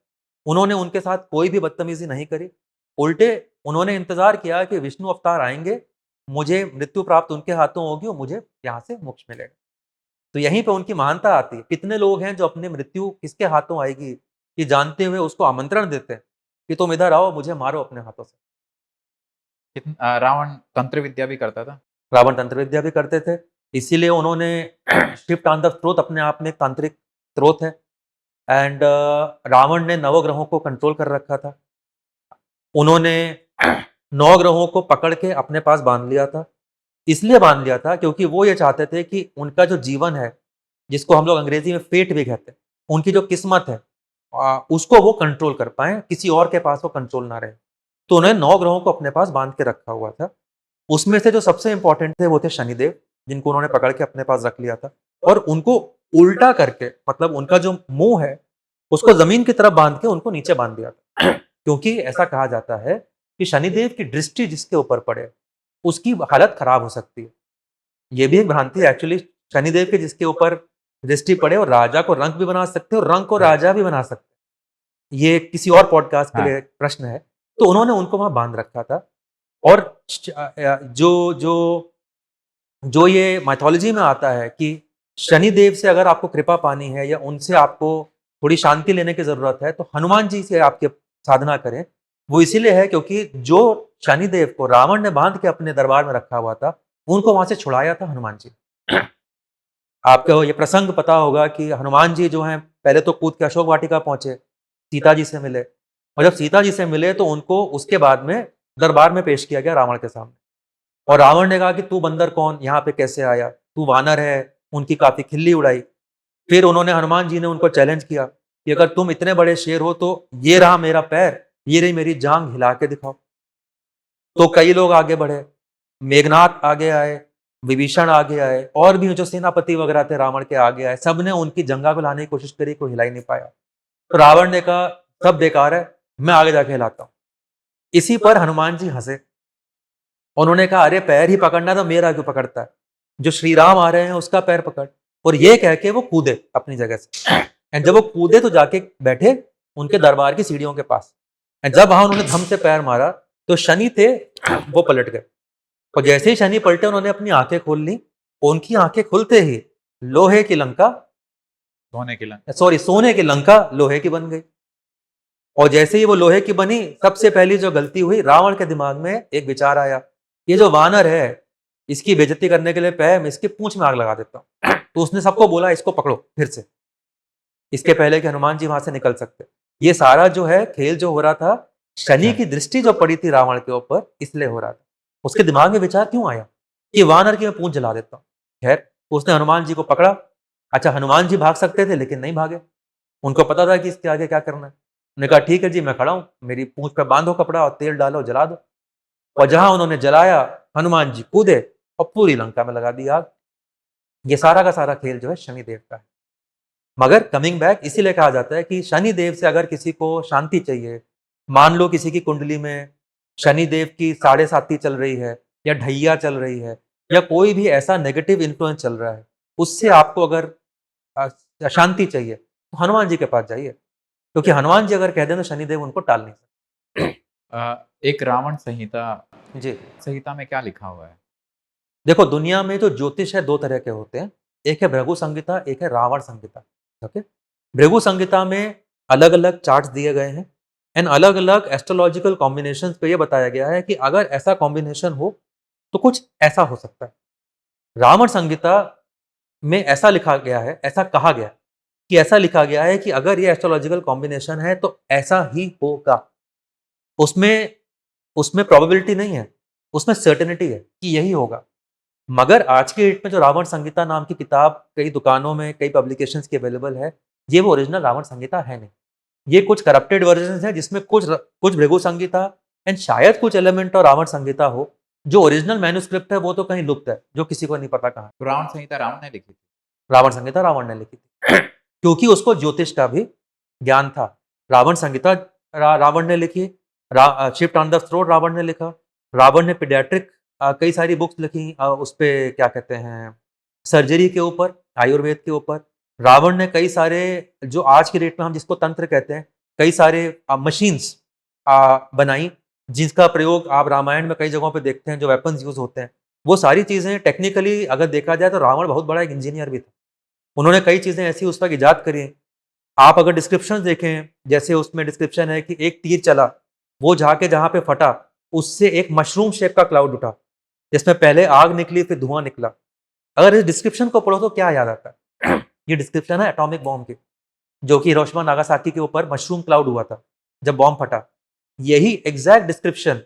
Speaker 2: उन्होंने उनके साथ कोई भी बदतमीज़ी नहीं करी। उल्टे उन्होंने इंतज़ार किया कि विष्णु अवतार आएँगे, मुझे मृत्यु प्राप्त उनके हाथों होगी और मुझे यहाँ से मोक्ष मिलेगा। तो यहीं पे उनकी महानता आती है। कितने लोग हैं जो अपनी मृत्यु किसके हाथों आएगी, ये जानते हुए उसको आमंत्रण देते हैं कि तुम इधर आओ, मुझे मारो अपने हाथों से।
Speaker 1: रावण तंत्र विद्या भी करता था?
Speaker 2: रावण तंत्र विद्या भी करते थे, इसीलिए उन्होंने शिव तांडव स्तोत्र अपने आप में एक तांत्रिक स्रोत है एंड रावण ने नवग्रहों को कंट्रोल कर रखा था। उन्होंने 9 ग्रहों को पकड़ के अपने पास बाँध लिया था। इसलिए बाँध लिया था क्योंकि वो ये चाहते थे कि उनका जो जीवन है, जिसको हम लोग अंग्रेज़ी में फेट भी कहते हैं, उनकी जो किस्मत है उसको वो कंट्रोल कर पाएँ, किसी और के पास वो कंट्रोल ना रहे। तो उन्होंने 9 ग्रहों को अपने पास बाँध के रखा हुआ था। उसमें से जो सबसे इम्पोर्टेंट थे वो थे शनिदेव, जिनको उन्होंने पकड़ के अपने पास रख लिया था और उनको उल्टा करके, मतलब उनका जो मुँह है, उसको ज़मीन की तरफ बाँध के उनको नीचे बाँध दिया था। क्योंकि ऐसा कहा जाता है कि शनिदेव की दृष्टि जिसके ऊपर पड़े, उसकी हालत खराब हो सकती है। ये भी एक भ्रांति है एक्चुअली। शनिदेव के जिसके ऊपर दृष्टि पड़े, और राजा को रंक भी बना सकते हैं और रंक को राजा भी बना सकते हैं। ये किसी और पॉडकास्ट के
Speaker 1: हाँ।
Speaker 2: लिए प्रश्न है। तो उन्होंने उनको वहाँ बाँध रखा था और जो जो जो ये माइथोलॉजी में आता है कि शनिदेव से अगर आपको कृपा पानी है या उनसे आपको थोड़ी शांति लेने की ज़रूरत है, तो हनुमान जी से आपके साधना करें। वो इसीलिए है क्योंकि जो शनिदेव को रावण ने बाँध के अपने दरबार में रखा हुआ था, उनको वहाँ से छुड़ाया था हनुमान जी। आपको ये प्रसंग पता होगा कि हनुमान जी जो हैं, पहले तो कूद के अशोक वाटिका पहुँचे, सीता जी से मिले और जब सीता जी से मिले तो उनको उसके बाद में दरबार में पेश किया गया रावण के सामने। और रावण ने कहा कि तू बंदर कौन, यहाँ पे कैसे आया, तू वानर है, उनकी काफी खिल्ली उड़ाई। फिर उन्होंने, हनुमान जी ने उनको चैलेंज किया कि अगर तुम इतने बड़े शेर हो तो ये रहा मेरा पैर, ये रही मेरी जांग, हिला के दिखाओ। तो कई लोग आगे बढ़े, मेघनाथ आगे आए, विभीषण आगे आए, और भी जो सेनापति वगैरह थे रावण के आगे आए, सबने उनकी जंगा को लाने की कोशिश करी, कोई हिला ही नहीं पाया। तो रावण ने कहा सब बेकार है, मैं आगे जाके हिलाता हूं। इसी पर हनुमान जी हंसे, उन्होंने कहा अरे पैर ही पकड़ना तो मेरा क्यों पकड़ता है, जो श्री राम आ रहे हैं उसका पैर पकड़। और ये कह के वो कूदे अपनी जगह से, एंड जब वो कूदे तो जाके बैठे उनके दरबार की सीढ़ियों के पास, एंड जब वहां उन्होंने धम से पैर मारा तो शनि थे वो पलट गए। और जैसे ही शनि पलटे उन्होंने अपनी आंखें खोल ली, उनकी आंखें खुलते ही लोहे की लंका,
Speaker 1: सोने की लंका।
Speaker 2: सॉरी सोने की लंका लोहे की बन गई। और जैसे ही वो लोहे की बनी, सबसे पहली जो गलती हुई, रावण के दिमाग में एक विचार आया, ये जो वानर है इसकी बेइज्जती करने के लिए मैं इसकी पूंछ में आग लगा देता हूं। तो उसने सबको बोला इसको पकड़ो फिर से, इसके पहले कि हनुमान जी वहां से निकल सकते। ये सारा जो है खेल जो हो रहा था, शनि की दृष्टि जो पड़ी थी रावण के ऊपर, इसलिए हो रहा था। उसके दिमाग में विचार क्यों आया कि वानर की मैं पूंछ जला देता हूँ। खैर उसने हनुमान जी को पकड़ा। अच्छा, हनुमान जी भाग सकते थे लेकिन नहीं भागे, उनको पता था कि इसके आगे क्या करना है। उन्होंने कहा ठीक है जी मैं खड़ा हूं, मेरी पूंछ पे बांधो कपड़ा और तेल डालो जला दो। और जहां उन्होंने जलाया, हनुमान जी कूदे और पूरी लंका में लगा दी आग। ये सारा का सारा खेल जो है शनिदेव का है। मगर कमिंग बैक, इसीलिए कहा जाता है कि शनिदेव से अगर किसी को शांति चाहिए, मान लो किसी की कुंडली में शनिदेव की 7.5 चल रही है, या ढैया चल रही है, या कोई भी ऐसा नेगेटिव इन्फ्लुएंस चल रहा है, उससे आपको अगर शांति चाहिए तो हनुमान जी के पास जाइए, क्योंकि हनुमान जी अगर कह दें तो शनिदेव उनको टाल नहीं सकते।
Speaker 1: एक रावण संहिता,
Speaker 2: जी
Speaker 1: संहिता में क्या लिखा हुआ है?
Speaker 2: देखो, दुनिया में जो ज्योतिष है 2 तरह के होते हैं, एक है भृगु संहिता, एक है रावण संहिता। ओके, भृगु संहिता में अलग अलग चार्ट्स दिए गए हैं, एंड अलग अलग एस्ट्रोलॉजिकल कॉम्बिनेशंस पे ये बताया गया है कि अगर ऐसा कॉम्बिनेशन हो तो कुछ ऐसा हो सकता है। रावण संहिता में ऐसा लिखा गया है, ऐसा कहा गया कि ऐसा लिखा गया है कि अगर ये एस्ट्रोलॉजिकल कॉम्बिनेशन है तो ऐसा ही होगा। उसमें उसमें प्रोबेबिलिटी नहीं है, उसमें सर्टेनिटी है कि यही होगा। मगर आज के डेट में जो रावण संहिता नाम की किताब कई दुकानों में, कई पब्लिकेशंस की अवेलेबल है, ये वो ओरिजिनल रावण संहिता है नहीं। ये कुछ करप्टेड वर्जन है जिसमें कुछ भृगु संहिता एंड शायद कुछ एलिमेंट और रावण संहिता हो। जो ओरिजिनल मैन्युस्क्रिप्ट है वो तो कहीं लुप्त है, जो किसी को नहीं पता कहाँ है।
Speaker 1: तो रावण संहिता रावण ने लिखी थी?
Speaker 2: रावण संहिता रावण ने लिखी थी क्योंकि उसको ज्योतिष का भी ज्ञान था। रावण संहिता रावण ने लिखी, shift on the throne Ravan ने लिखा, रावण ने पीडियाट्रिक कई सारी बुक्स लिखी, उस पे क्या कहते हैं, सर्जरी के ऊपर, आयुर्वेद के ऊपर। रावण ने कई सारे, जो आज के डेट में हम जिसको तंत्र कहते हैं, कई सारे मशीन्स बनाई, जिसका प्रयोग आप रामायण में कई जगहों पे देखते हैं, जो वेपन्स यूज होते हैं। वो सारी चीजें टेक्निकली अगर देखा जाए तो रावण बहुत बड़ा एक इंजीनियर भी था। उन्होंने कई चीजें ऐसी उस पर इजाद करी। आप अगर डिस्क्रिप्शन देखें, जैसे उसमें डिस्क्रिप्शन है कि एक तीर चला, वो जाके जहां पे फटा, उससे एक मशरूम शेप का क्लाउड उठा, जिसमें पहले आग निकली फिर धुआं निकला। अगर इस डिस्क्रिप्शन को पढ़ो तो क्या याद आता है? ये डिस्क्रिप्शन है एटॉमिक बॉम्ब की, जो कि हिरोशिमा नागासाकी के ऊपर मशरूम क्लाउड हुआ था जब बॉम्ब फटा। यही एग्जैक्ट डिस्क्रिप्शन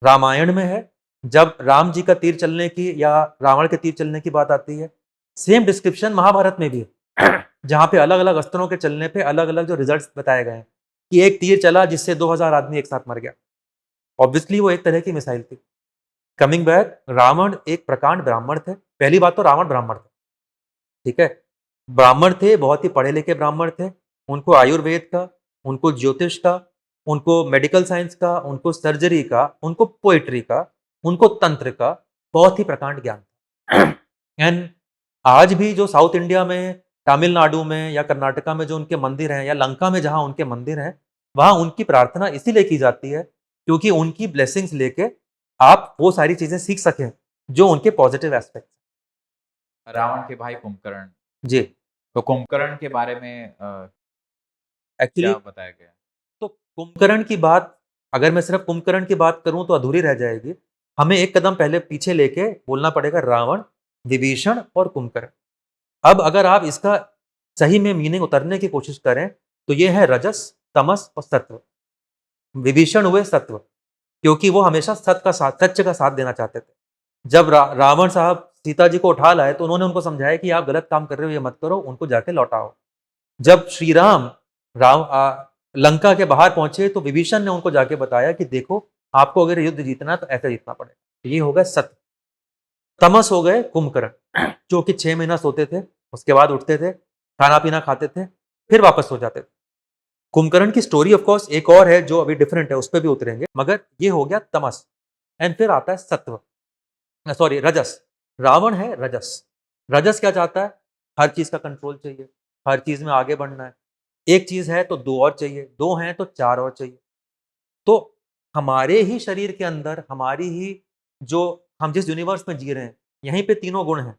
Speaker 2: रामायण में है। जब राम जी का तीर चलने की या रावण के तीर चलने की बात आती है, सेम डिस्क्रिप्शन महाभारत में भी है, जहां पे अलग अलग अस्त्रों के चलने पे अलग अलग जो रिजल्ट्स बताए गए हैं, कि एक तीर चला जिससे 2000 आदमी एक साथ मर गया। ऑब्वियसली वो एक तरह की मिसाइल थी। कमिंग बैक, रावण एक प्रकांड ब्राह्मण थे। पहली बात तो रावण ब्राह्मण थे, ठीक है, ब्राह्मण थे, बहुत ही पढ़े लिखे ब्राह्मण थे। उनको आयुर्वेद का, उनको ज्योतिष का, उनको मेडिकल साइंस का, उनको सर्जरी का, उनको पोएट्री का, उनको तंत्र का बहुत ही प्रकांड ज्ञान था। एंड आज भी जो साउथ इंडिया में, तमिलनाडु में या कर्नाटका में जो उनके मंदिर हैं, या लंका में जहां उनके मंदिर हैं, वहां उनकी प्रार्थना इसीलिए की जाती है क्योंकि उनकी ब्लेसिंग्स लेके आप वो सारी चीजें सीख सकें जो उनके पॉजिटिव एस्पेक्ट।
Speaker 1: रावण के भाई कुंभकर्ण,
Speaker 2: जी,
Speaker 1: तो कुंभकर्ण के बारे में
Speaker 2: एक्चुअली
Speaker 1: क्या बताया गया?
Speaker 2: तो कुंभकर्ण की बात, अगर मैं सिर्फ कुंभकर्ण की बात करूं तो अधूरी रह जाएगी। हमें एक कदम पहले पीछे लेके बोलना पड़ेगा रावण, विभीषण और कुंभकर्ण। अब अगर आप इसका सही में मीनिंग उतरने की कोशिश करें तो ये है रजस, तमस और सत्व। विभीषण हुए सत्व, क्योंकि वो हमेशा सत्य का साथ देना चाहते थे। जब रावण साहब सीता जी को उठा लाए तो उन्होंने उनको समझाया कि आप गलत काम कर रहे हो, ये मत करो, उनको जाके लौटाओ। जब श्री राम लंका के बाहर पहुंचे तो विभीषण ने उनको जाके बताया कि देखो, आपको अगर युद्ध जीतना है तो ऐसे जीतना पड़ेगा। ये हो गए सत्य। तमस हो गए कुंभकर्ण, जो कि 6 महीना सोते थे, उसके बाद उठते थे, खाना पीना खाते थे, फिर वापस सो जाते थे। कुंभकर्ण की स्टोरी ऑफ कोर्स एक और है जो अभी डिफरेंट है, उस पर भी उतरेंगे, मगर ये हो गया तमस। एंड फिर आता है सत्व, सॉरी रजस। रावण है रजस। रजस क्या चाहता है? हर चीज का कंट्रोल चाहिए, हर चीज में आगे बढ़ना है। एक चीज है तो दो और चाहिए, दो हैं तो चार और चाहिए। तो हमारे ही शरीर के अंदर, हमारी ही जो हम जिस यूनिवर्स में जी रहे हैं, यहीं पे तीनों गुण हैं,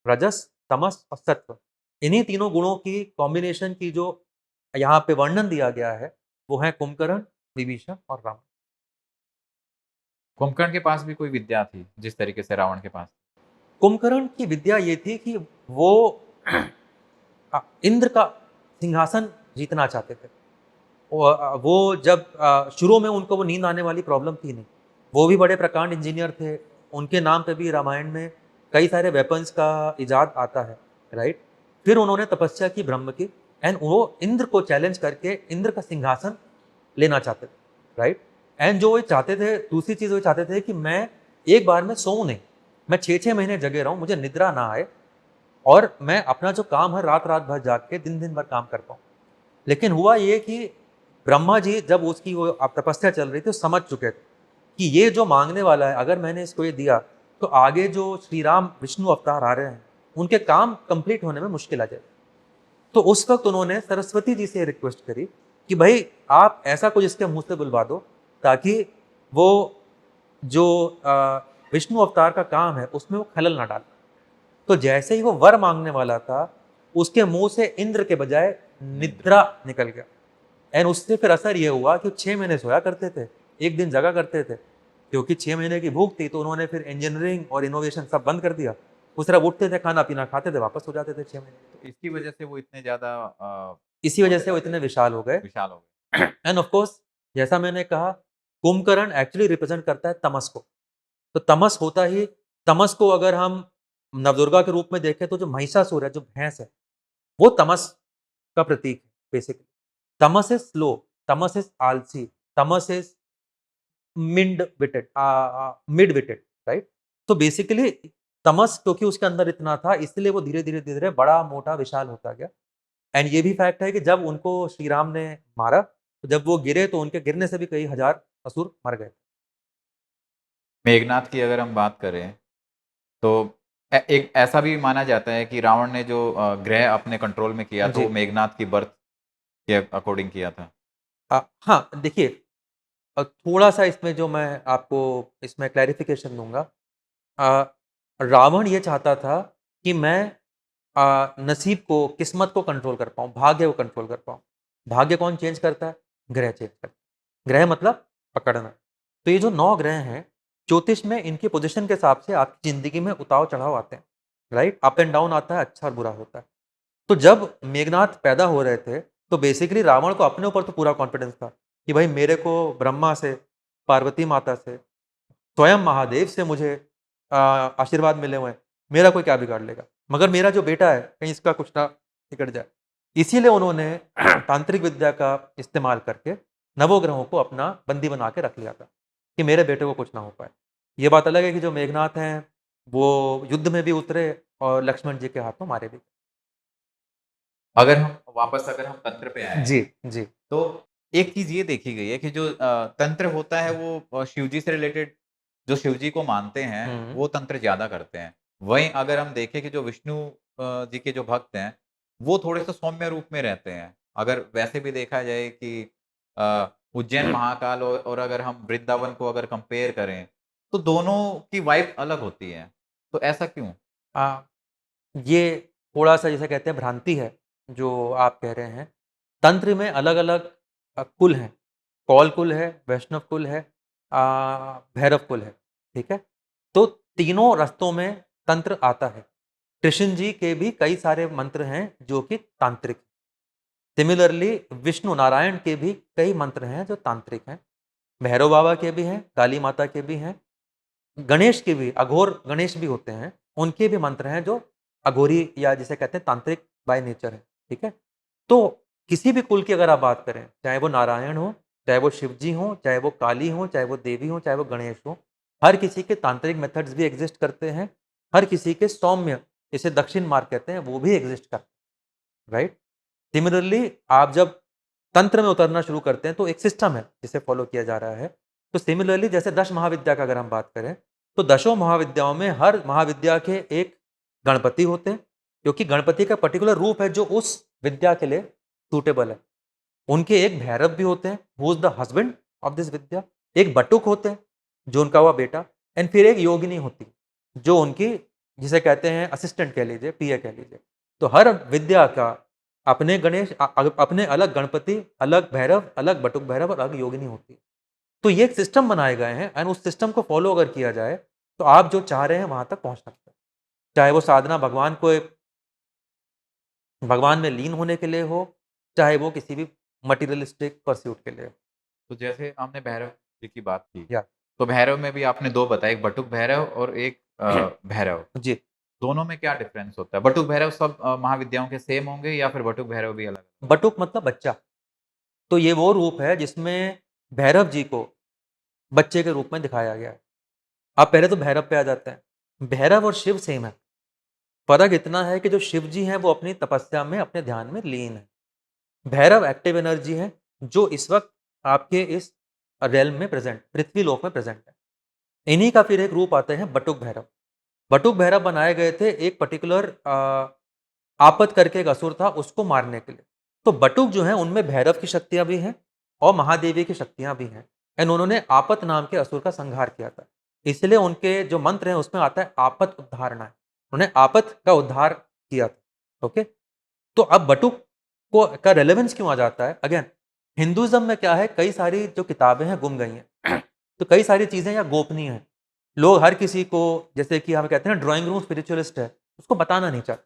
Speaker 2: रजस, तमस और सत्व। इन्हीं तीनों गुणों की कॉम्बिनेशन की जो यहाँ पे वर्णन दिया गया है, वो है कुंभकर्ण, विभीषण और रावण।
Speaker 1: कुंभकर्ण के पास भी कोई विद्या थी, जिस तरीके से रावण के पास?
Speaker 2: कुंभकर्ण की विद्या ये थी कि वो इंद्र का सिंहासन जीतना चाहते थे। वो जब शुरू में उनको वो नींद आने वाली प्रॉब्लम थी नहीं। वो भी बड़े प्रकांड इंजीनियर थे। उनके नाम पे भी रामायण में कई सारे वेपन्स का इजाद आता है, राइट? फिर उन्होंने तपस्या की ब्रह्म की, एंड वो इंद्र को चैलेंज करके इंद्र का सिंहासन लेना चाहते थे, राइट? एंड जो वो चाहते थे, दूसरी चीज़ वो चाहते थे कि मैं एक बार में सोऊं नहीं, मैं 6-6 महीने जगे रहूं, मुझे निद्रा ना आए, और मैं अपना जो काम है रात रात भर जाग के दिन दिन भर काम कर पाऊँ। लेकिन हुआ ये कि ब्रह्मा जी जब उसकी वो तपस्या चल रही थी, तो समझ चुके थे कि ये जो मांगने वाला है, अगर मैंने इसको ये दिया तो आगे जो श्री राम विष्णु अवतार आ रहे हैं, उनके काम कंप्लीट होने में मुश्किल आ जाएगी। तो उस वक्त उन्होंने सरस्वती जी से रिक्वेस्ट करी कि भाई आप ऐसा कुछ इसके मुंह से बुलवा दो, ताकि वो जो विष्णु अवतार का काम है उसमें वो खलल ना डाले। तो जैसे ही वो वर मांगने वाला था, उसके मुंह से इंद्र के बजाय निद्रा निकल गया। एंड उससे फिर असर ये हुआ कि 6 महीने सोया करते थे, एक दिन जगा करते थे, क्योंकि 6 महीने की भूख थी। तो उन्होंने फिर इंजीनियरिंग और इनोवेशन सब बंद कर दिया। उस तरह उठते थे, खाना पीना खाते थे, वापस हो जाते थे 6 महीने।
Speaker 1: तो इसकी वजह से वो इतने ज़्यादा
Speaker 2: इसी वजह से वो इतने विशाल हो गए।
Speaker 1: विशाल हो गए।
Speaker 2: एंड ऑफ कोर्स, जैसा मैंने कहा, कुंभकर्ण एक्चुअली रिप्रेजेंट करता है तमस को। तो तमस होता ही, तमस को अगर हम नवदुर्गा के रूप में देखें तो जो महिषासुर है, जो भैंस है, वो तमस का प्रतीक है basically. Tamas is slow, Tamas is आलसी, तमस इज मिड विटेड, राइट? तो बेसिकली तमस, क्योंकि उसके अंदर इतना था, इसलिए वो धीरे धीरे धीरे बड़ा मोटा विशाल होता गया। एंड ये भी फैक्ट है कि जब उनको श्री राम ने मारा, तो जब वो गिरे तो उनके गिरने से भी कई हजार असुर मर गए।
Speaker 1: मेघनाद की अगर हम बात करें, तो एक ऐसा भी माना जाता है कि रावण ने जो ग्रह अपने कंट्रोल में किया, तो
Speaker 2: जी।
Speaker 1: वो मेघनाद की बर्थ के अकॉर्डिंग किया था।
Speaker 2: हाँ, देखिए, थोड़ा-सा इसमें जो मैं आपको इसमें क्लैरिफ़िकेशन दूँगा। अ, रावण ये चाहता था कि मैं नसीब को, किस्मत को कंट्रोल कर पाऊँ, भाग्य को कंट्रोल कर पाऊँ। भाग्य कौन चेंज करता है? ग्रह चेंज करता है। ग्रह मतलब पकड़ना। तो ये जो 9 ग्रह हैं, ज्योतिष में इनकी पोज़ीशन के हिसाब से आपकी ज़िंदगी में उतार-चढ़ाव आते हैं, राइट? अप एंड डाउन आता है, अच्छा और बुरा होता है। तो जब मेघनाथ पैदा हो रहे थे, तो बेसिकली रावण को अपने ऊपर तो पूरा कॉन्फिडेंस था कि भाई मेरे को ब्रह्मा से, पार्वती माता से, स्वयं महादेव से मुझे आशीर्वाद मिले हुए हैं, मेरा कोई क्या बिगाड़ लेगा? मगर मेरा जो बेटा है, कहीं इसका कुछ ना बिगड़ जाए। इसीलिए उन्होंने तांत्रिक विद्या का इस्तेमाल करके नवोग्रहों को अपना बंदी बना के रख लिया था कि मेरे बेटे को कुछ ना हो पाए। ये बात अलग है कि जो मेघनाथ हैं, वो युद्ध में भी उतरे और लक्ष्मण जी के हाथों मारे भी।
Speaker 1: अगर हम तंत्र पे आए,
Speaker 2: जी, जी।
Speaker 1: तो एक चीज़ ये देखी गई है कि जो तंत्र होता है, वो शिव जी से रिलेटेड, जो शिव जी को मानते हैं,
Speaker 2: हुँ।
Speaker 1: वो तंत्र ज़्यादा करते हैं। वहीं अगर हम देखें कि जो विष्णु जी के जो भक्त हैं, वो थोड़े-से सौम्य रूप में रहते हैं। अगर वैसे भी देखा जाए कि उज्जैन महाकाल और अगर हम वृंदावन को अगर कंपेयर करें, तो दोनों की वाइब अलग होती है। तो ऐसा क्यों?
Speaker 2: अ, ये थोड़ा-सा जिसे कहते हैं भ्रांति है, जो आप कह रहे हैं। तंत्र में अलग-अलग कुल हैं। कौल कुल है, वैष्णव कुल है, भैरव कुल है, ठीक है? तो तीनों रास्तों में तंत्र आता है। कृष्ण जी के भी कई सारे मंत्र हैं जो कि तांत्रिक। सिमिलरली विष्णु नारायण के भी कई मंत्र हैं जो तांत्रिक हैं। भैरव बाबा के भी हैं, काली माता के भी हैं, गणेश के भी, अघोर गणेश भी होते हैं, उनके भी मंत्र हैं जो अघोरी या जिसे कहते हैं तांत्रिक बाय नेचर है, ठीक है? तो किसी भी कुल की अगर आप बात करें, चाहे वो नारायण हो, चाहे वो शिव जी हों, चाहे वो काली हों, चाहे वो देवी हों, चाहे वो गणेश हों, हर किसी के तांत्रिक मेथड्स भी एग्ज़िस्ट करते हैं, हर किसी के सौम्य, जिसे दक्षिण मार्ग कहते हैं, वो भी एग्ज़िस्ट करते हैं, राइट? सिमिलरली आप जब तंत्र में उतरना शुरू करते हैं तो एक सिस्टम है जिसे फॉलो किया जा रहा है। तो सिमिलरली जैसे दश महाविद्या का अगर हम बात करें, तो दशों महाविद्याओं में हर महाविद्या के एक गणपति होते हैं, क्योंकि गणपति का पर्टिकुलर रूप है जो उस विद्या के लिए सूटेबल है। उनके एक भैरव भी होते हैं, who is the husband of this Vidya, एक बटुक होते हैं, जो उनका हुआ बेटा, एंड फिर एक योगिनी होती है, जो उनकी जिसे कहते हैं असिस्टेंट कह लीजिए, पीए कह लीजिए। तो हर विद्या का अपने गणेश अपने अलग गणपति, अलग भैरव, अलग बटुक भैरव और अलग योगिनी होती है। तो ये एक सिस्टम बनाए गए हैं एंड उस सिस्टम को फॉलो अगर किया जाए, तो आप जो चाह रहे हैं वहाँ तक पहुँच सकते हैं। चाहे वो साधना भगवान में लीन होने के लिए हो, चाहे वो किसी भी मटेरियलिस्टिक परस्यूट के लिए हो।
Speaker 1: तो जैसे आपने भैरव जी की बात की,
Speaker 2: या
Speaker 1: तो भैरव में भी आपने 2 बताए, एक बटुक भैरव और एक भैरव।
Speaker 2: जी,
Speaker 1: दोनों में क्या डिफरेंस होता है? बटुक भैरव सब महाविद्याओं के सेम होंगे या फिर बटुक भैरव भी अलग?
Speaker 2: बटुक मतलब बच्चा। तो ये वो रूप है जिसमें भैरव जी को बच्चे के रूप में दिखाया गया है। अब पहले तो भैरव पे आ जाते हैं। भैरव और शिव सेम है। फ़र्क इतना है कि जो शिव जी हैं वो अपनी तपस्या में, अपने ध्यान में लीन हैं। भैरव एक्टिव एनर्जी है जो इस वक़्त आपके इस रेल्म में प्रेज़ेंट, पृथ्वी लोक में प्रेज़ेंट है। इन्हीं का फिर एक रूप आते हैं बटुक भैरव। बटुक भैरव बनाए गए थे एक पर्टिकुलर आपत करके एक असुर था उसको मारने के लिए। तो बटुक जो हैं उनमें भैरव की शक्तियाँ भी हैं और महादेवी की शक्तियाँ भी हैं एंड उन्होंने आपत नाम के असुर का संहार किया था। इसलिए उनके जो मंत्र हैं उसमें आता है आपत उद्धारणाय। उन्होंने आपत का उद्धार किया था। ओके? तो अब बटुक को का रेलेवेंस क्यों आ जाता है? अगेन हिंदुइज़्म में क्या है, कई सारी जो किताबें हैं गुम गई हैं। तो कई सारी चीज़ें यहाँ गोपनीय हैं। लोग हर किसी को, जैसे कि हम कहते हैं ना ड्राइंग रूम स्पिरिचुअलिस्ट है, उसको बताना नहीं चाहते।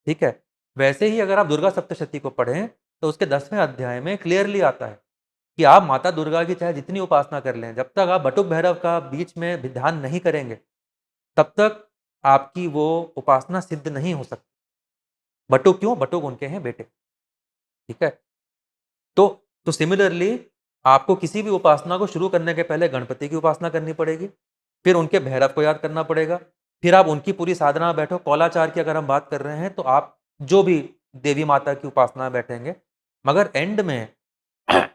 Speaker 2: ठीक है? वैसे ही अगर आप दुर्गा सप्तशती को पढ़ें, तो उसके 10वें अध्याय में क्लियरली आता है कि आप माता दुर्गा की चाहे जितनी उपासना कर लें, जब तक आप बटुक भैरव का बीच में ध्यान नहीं करेंगे, तब तक आपकी वो उपासना सिद्ध नहीं हो सकती। बटुक क्यों? बटुक उनके हैं बेटे। ठीक है? तो सिमिलरली आपको किसी भी उपासना को शुरू करने के पहले गणपति की उपासना करनी पड़ेगी, फिर उनके भैरव को याद करना पड़ेगा, फिर आप उनकी पूरी साधना में बैठो। कौलाचार की अगर हम बात कर रहे हैं, तो आप जो भी देवी माता की उपासना में बैठेंगे, मगर एंड में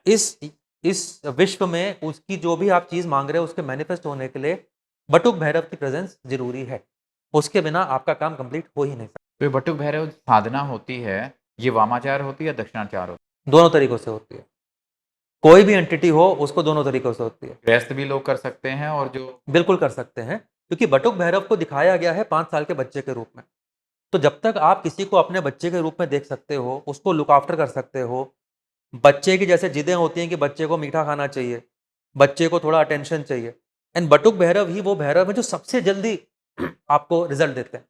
Speaker 2: इस इस विश्व में उसकी जो भी आप चीज़ माँग रहे हो, उसके मैनिफेस्ट होने के लिए बटुक भैरव की प्रेज़ेंस ज़रूरी है। उसके बिना आपका काम कंप्लीट हो ही नहीं सकता।
Speaker 1: तो ये बटुक भैरव साधना होती है, ये वामाचार होती है या दक्षिणाचार होती
Speaker 2: दोनों तरीकों से होती है। कोई भी एंटिटी हो, उसको दोनों तरीकों से होती है।
Speaker 1: है? गृहस्थ भी लोग कर सकते हैं और जो
Speaker 2: बिल्कुल कर सकते हैं, क्योंकि बटुक भैरव को दिखाया गया है 5 साल के बच्चे के रूप में। तो जब तक आप किसी को अपने बच्चे के रूप में देख सकते हो, उसको लुक आफ्टर कर सकते हो, बच्चे की जैसे जिदें होती हैं कि बच्चे को मीठा खाना चाहिए, बच्चे को थोड़ा अटेंशन चाहिए, एंड बटुक भैरव ही वो भैरव है जो सबसे जल्दी आपको रिज़ल्ट देते हैं।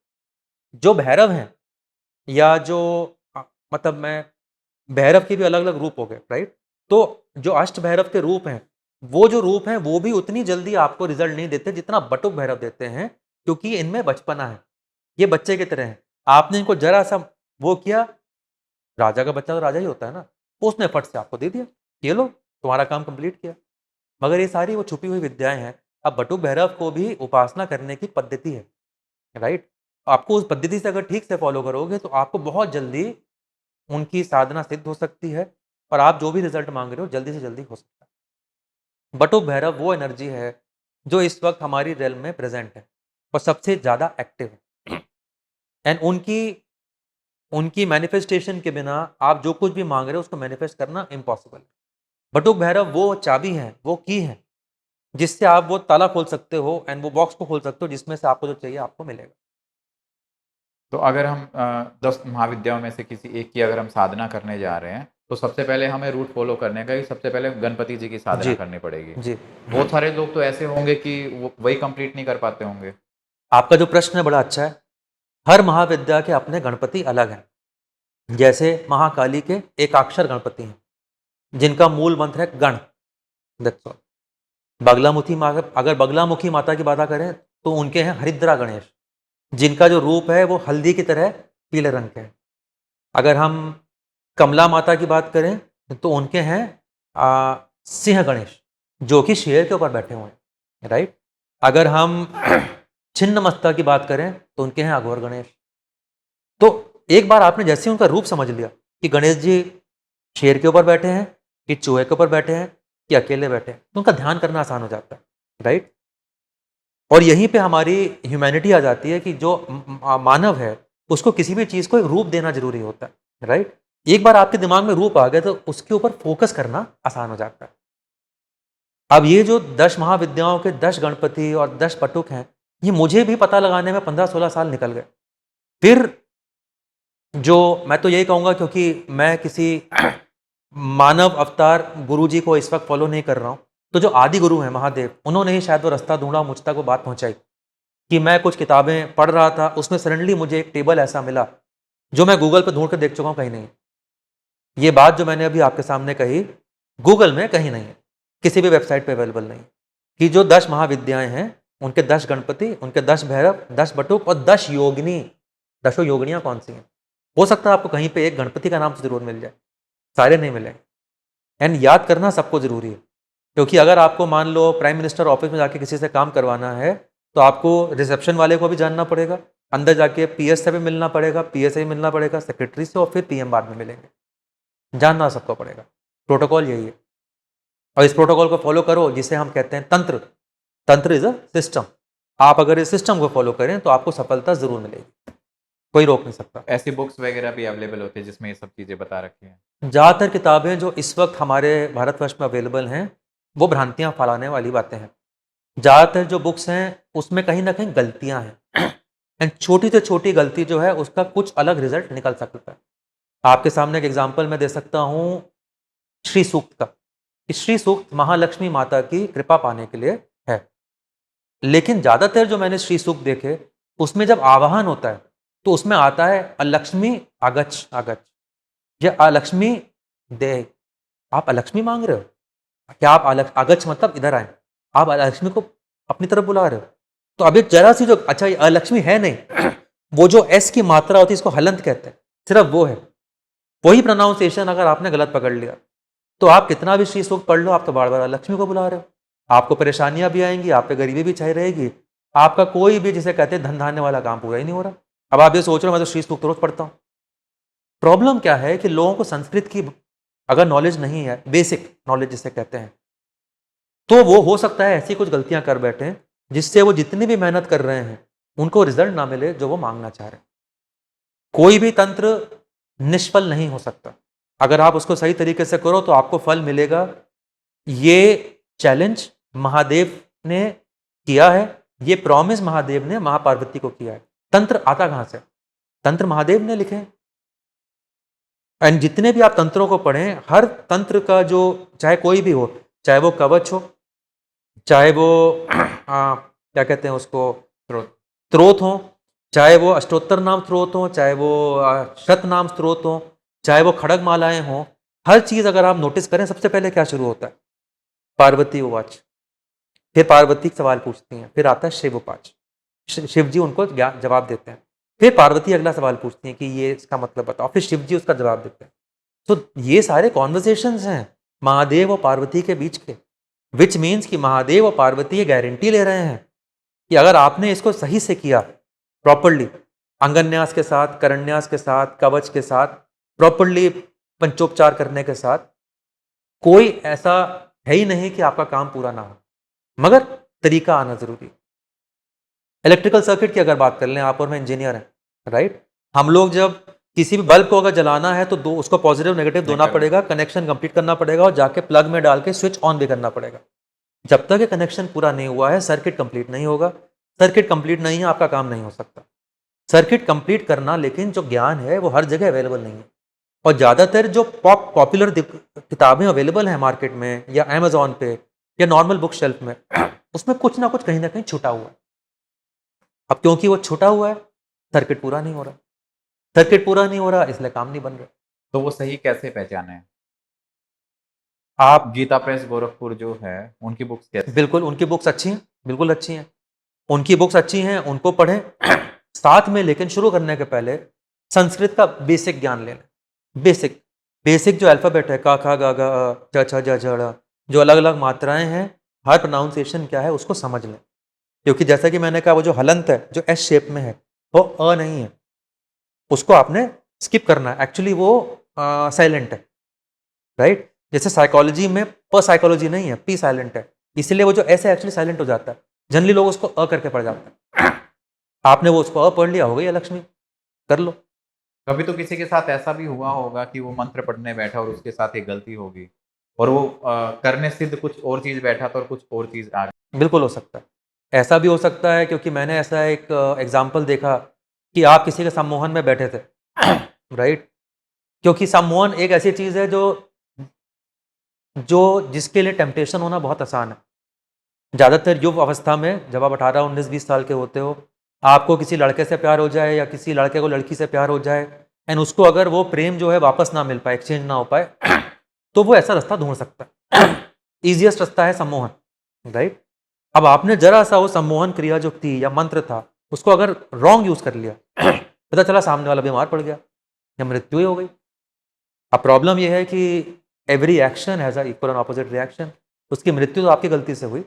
Speaker 2: जो भैरव हैं या जो मतलब मैं भैरव के भी अलग-अलग रूप हो गए, राइट? तो जो अष्ट भैरव के रूप हैं, वो जो रूप हैं, वो भी उतनी जल्दी आपको रिज़ल्ट नहीं देते जितना बटुक भैरव देते हैं, क्योंकि इनमें बचपना है। ये बच्चे की तरह हैं। आपने इनको ज़रा-सा वो किया, राजा का बच्चा तो राजा ही होता है ना, उसने फट से आपको दे दिया, ये लो, तुम्हारा काम कंप्लीट किया। मगर ये सारी वो छुपी हुई विद्याएँ हैं। अब बटुक भैरव को भी उपासना करने की पद्धति है, राइट? आपको उस पद्धति से अगर ठीक से फ़ॉलो करोगे, तो आपको बहुत जल्दी उनकी साधना सिद्ध हो सकती है और आप जो भी रिज़ल्ट माँग रहे हो, जल्दी से जल्दी हो सकता है। बटुक भैरव वो एनर्जी है, जो इस वक़्त हमारी रियल्म में प्रेज़ेंट है और सबसे ज़्यादा एक्टिव है। एंड उनकी उनकी मैनिफेस्टेशन के बिना आप जो कुछ भी माँग रहे हो, उसको मैनिफेस्ट करना इम्पॉसिबल है। बटुक भैरव वो चाबी हैं, वो की हैं, जिससे आप वो ताला खोल सकते हो एंड वो बॉक्स को खोल सकते हो, जिसमें से आपको जो चाहिए आपको मिलेगा।
Speaker 1: तो अगर हम 10 महाविद्याओं में से किसी एक की अगर हम साधना करने जा रहे हैं, तो सबसे पहले हमें रूट फ़ॉलो करने का, कि सबसे पहले गणपति जी की साधना
Speaker 2: जी,
Speaker 1: करनी पड़ेगी।
Speaker 2: जी।
Speaker 1: बहुत सारे लोग तो ऐसे होंगे कि वो वही कंप्लीट नहीं कर पाते होंगे।
Speaker 2: आपका जो प्रश्न है बड़ा अच्छा है। हर महाविद्या के अपने गणपति अलग हैं। जैसे महाकाली के एकाक्षर गणपति हैं, जिनका मूल मंत्र है गण, दैट्स ऑल। बगलामुखी अगर बगलामुखी माता की बात करें, तो उनके हैं हरिद्रा गणेश, जिनका जो रूप है वो हल्दी की तरह पीले रंग के है। अगर हम कमला माता की बात करें तो उनके हैं सिंह गणेश, जो कि शेर के ऊपर बैठे हुए हैं, राइट। अगर हम छिन्न मस्ता की बात करें तो उनके हैं अघोर गणेश। तो एक बार आपने जैसे उनका रूप समझ लिया कि गणेश जी शेर के ऊपर बैठे हैं, कि चूहे के ऊपर बैठे हैं, कि अकेले बैठे हैं, तो उनका ध्यान करना आसान हो जाता है, राइट। और यहीं पे हमारी ह्यूमैनिटी आ जाती है कि जो मानव है उसको किसी भी चीज़ को एक रूप देना जरूरी होता है, राइट। एक बार आपके दिमाग में रूप आ गया तो उसके ऊपर फोकस करना आसान हो जाता है। अब ये जो 10 महाविद्याओं के 10 गणपति और 10 पटुक हैं, ये मुझे भी पता लगाने में 15-16 साल निकल गए। फिर जो मैं तो यही कहूँगा, क्योंकि मैं किसी मानव अवतार गुरु जी को इस वक्त फॉलो नहीं कर रहा हूँ, तो जो आदि गुरु हैं महादेव, उन्होंने ही शायद वो रास्ता ढूंढा, मुझ तक वो बात पहुँचाई कि मैं कुछ किताबें पढ़ रहा था, उसमें सडनली मुझे एक टेबल ऐसा मिला जो मैं गूगल पर ढूंढ कर देख चुका हूँ, कहीं नहीं। ये बात जो मैंने अभी आपके सामने कही, गूगल में कहीं नहीं है, किसी भी वेबसाइट पे अवेलेबल नहीं, कि जो 10 महाविद्याएं हैं, उनके 10 गणपति, उनके 10 भैरव, 10 बटुक और 10 योगिनी। 10 योगिनियां कौन सी हैं? हो सकता है आपको कहीं पे एक गणपति का नाम तो जरूर मिल जाए, सारे नहीं मिलेंगे। एंड याद करना सबको जरूरी है, क्योंकि अगर आपको मान लो प्राइम मिनिस्टर ऑफिस में जाके किसी से काम करवाना है, तो आपको रिसेप्शन वाले को भी जानना पड़ेगा, अंदर जाके पीएस से भी मिलना पड़ेगा, पीएस से भी मिलना पड़ेगा, सेक्रेटरी से, और फिर पीएम बाद में मिलेंगे। जानना सबको पड़ेगा, प्रोटोकॉल यही है। और इस प्रोटोकॉल को फॉलो करो, जिसे हम कहते हैं तंत्र। तंत्र इज अ सिस्टम। आप अगर इस सिस्टम को फॉलो करें तो आपको सफलता जरूर मिलेगी, कोई रोक नहीं सकता।
Speaker 1: ऐसी बुक्स वगैरह भी अवेलेबल होती है जिसमें ये सब चीज़ें बता रखी हैं?
Speaker 2: ज़्यादातर किताबें जो इस वक्त हमारे भारतवर्ष में अवेलेबल हैं, वो भ्रांतियाँ फैलाने वाली बातें हैं। ज़्यादातर जो बुक्स हैं उसमें कहीं ना कहीं गलतियाँ हैं, एंड छोटी से छोटी गलती जो है उसका कुछ अलग रिजल्ट निकल सकता है। आपके सामने एक एग्जाम्पल मैं दे सकता हूँ श्री सूक्त का, कि श्री सूक्त महालक्ष्मी माता की कृपा पाने के लिए है, लेकिन ज़्यादातर जो मैंने श्री सूक्त देखे, उसमें जब आवाहन होता है तो उसमें आता है अलक्ष्मी आगच्छ आगच्छ, या अलक्ष्मी दे। आप अलक्ष्मी मांग रहे हो क्या? आप आगच्छ मतलब इधर आए, आप अलक्ष्मी को अपनी तरफ बुला रहे हो। तो अभी जरा सी जो, अच्छा ये अलक्ष्मी है नहीं, वो जो एस की मात्रा होती है इसको हलंत कहते हैं, सिर्फ वो है। वही प्रोनाउंसिएशन अगर आपने गलत पकड़ लिया तो आप कितना भी श्री सूक्त पढ़ लो, आप तो बार बार लक्ष्मी को बुला रहे हो। आपको परेशानियां भी आएंगी, आप पे गरीबी भी छाई रहेगी, आपका कोई भी जिसे कहते हैं धन धान्य वाला काम पूरा ही नहीं हो रहा। अब आप ये सोच रहे हो मैं तो श्री सूक्त रोज पढ़ता हूँ। प्रॉब्लम क्या है कि लोगों को संस्कृत की अगर नॉलेज नहीं है, बेसिक नॉलेज जिसे कहते हैं, तो वो हो सकता है ऐसी कुछ गलतियां कर बैठे जिससे वो जितनी भी मेहनत कर रहे हैं उनको रिजल्ट ना मिले जो वो मांगना चाह रहे हैं। कोई भी तंत्र निष्फल नहीं हो सकता, अगर आप उसको सही तरीके से करो तो आपको फल मिलेगा। ये चैलेंज महादेव ने किया है, ये प्रॉमिस महादेव ने महापार्वती को किया है। तंत्र आता कहां से? तंत्र महादेव ने लिखे हैं। एंड जितने भी आप तंत्रों को पढ़ें, हर तंत्र का जो, चाहे कोई भी हो, चाहे वो कवच हो, चाहे वो क्या कहते हैं उसको, स्त्रोत हो, चाहे वो अष्टोत्तर नाम स्त्रोत हो, चाहे वो शत नाम स्त्रोत हो, चाहे वो खड़ग मालाएं हो, हर चीज अगर आप नोटिस करें सबसे पहले क्या शुरू होता है? पार्वती उवाच। फिर पार्वती सवाल पूछती हैं, फिर आता है शिव उवाच, शिव जी उनको जवाब देते हैं। फिर पार्वती अगला सवाल पूछती हैं कि ये इसका मतलब बताओ, फिर शिव जी उसका जवाब देते हैं। तो ये सारे कॉन्वर्सेशंस हैं महादेव और पार्वती के बीच के, विच मीन्स कि महादेव और पार्वती ये गारंटी ले रहे हैं कि अगर आपने इसको सही से किया, प्रॉपरली अंगन्यास के साथ, करन्यास के साथ, कवच के साथ, प्रॉपरली पंचोपचार करने के साथ, कोई ऐसा है ही नहीं कि आपका काम पूरा ना हो, मगर तरीका आना जरूरी। इलेक्ट्रिकल सर्किट की अगर बात कर लें, आप और मैं इंजीनियर हैं, राइट। हम लोग जब किसी भी बल्ब को अगर जलाना है तो दो उसको पॉजिटिव नेगेटिव दोना पड़ेगा, कनेक्शन कंप्लीट करना पड़ेगा और जाके प्लग में डाल के स्विच ऑन भी करना पड़ेगा। जब तक ये कनेक्शन पूरा नहीं हुआ है सर्किट कंप्लीट नहीं होगा। सर्किट कंप्लीट नहीं है, आपका काम नहीं हो सकता। सर्किट कंप्लीट करना, लेकिन जो ज्ञान है वो हर जगह अवेलेबल नहीं है। और ज़्यादातर जो पॉपुलर किताबें अवेलेबल हैं मार्केट में या अमेजोन पे या नॉर्मल बुक शेल्फ में, उसमें कुछ ना कहीं छुटा हुआ है। अब क्योंकि वो छुटा हुआ है, सर्किट पूरा नहीं हो रहा। सर्किट पूरा नहीं हो रहा इसलिए काम नहीं बन रहा।
Speaker 1: तो वो सही कैसे पहचाने?
Speaker 2: आप
Speaker 1: गीता प्रेस गोरखपुर जो है, उनकी बुक्स कैसे?
Speaker 2: बिल्कुल, उनकी बुक्स अच्छी हैं, बिल्कुल अच्छी हैं। उनकी बुक्स अच्छी हैं, उनको पढ़ें साथ में, लेकिन शुरू करने के पहले संस्कृत का बेसिक ज्ञान ले लें। बेसिक बेसिक जो अल्फ़ाबेट है, का, खा, गा, गा, च, छ, ज, झ, ड़, जो अलग-अलग मात्राएँ हैं, हर प्रोनाउंसिएशन क्या है उसको समझ लें। क्योंकि जैसा कि मैंने कहा, वो जो हलंत है, जो एस शेप में है, वो अ नहीं है, उसको आपने स्किप करना है। एक्चुअली वो साइलेंट है, राइट? जैसे साइकोलॉजी में प साइकोलॉजी नहीं है, पी साइलेंट है, इसलिए वो जो एस है एक्चुअली साइलेंट हो जाता है। जनरली लोग उसको अ करके पढ़ जाते हैं। आपने वो उसको अ पढ़ लिया, हो गई है लक्ष्मी, कर लो।
Speaker 1: कभी तो किसी के साथ ऐसा भी हुआ होगा कि वो मंत्र पढ़ने बैठा और उसके साथ एक गलती होगी और वो करने सिद्ध कुछ और चीज़ बैठा था और कुछ और चीज़ आ गई।
Speaker 2: बिल्कुल हो सकता है। ऐसा भी हो सकता है, क्योंकि मैंने ऐसा एक एग्ज़ाम्पल देखा कि आप किसी के सम्मोहन में बैठे थे, राइट? क्योंकि सम्मोहन एक ऐसी चीज़ है जो जो जिसके लिए टेम्पटेशन होना बहुत आसान है। ज़्यादातर युव अवस्था में, जब आप 18, 19, 20 साल के होते हो, आपको किसी लड़के से प्यार हो जाए या किसी लड़के को लड़की से प्यार हो जाए, एंड उसको अगर वो प्रेम जो है वापस ना मिल पाए, एक्सचेंज ना हो पाए, तो वो ऐसा रास्ता ढूँढ सकता है। ईज़िएस्ट रास्ता है सम्मोहन, राइट? अब आपने ज़रा-सा वो सम्मोहन क्रिया जो थी या मंत्र था, उसको अगर रॉन्ग यूज़ कर लिया, पता चला सामने वाला बीमार पड़ गया या मृत्यु ही हो गई। अब प्रॉब्लम ये है कि every action has a equal and opposite reaction. उसकी मृत्यु तो आपकी गलती से हुई,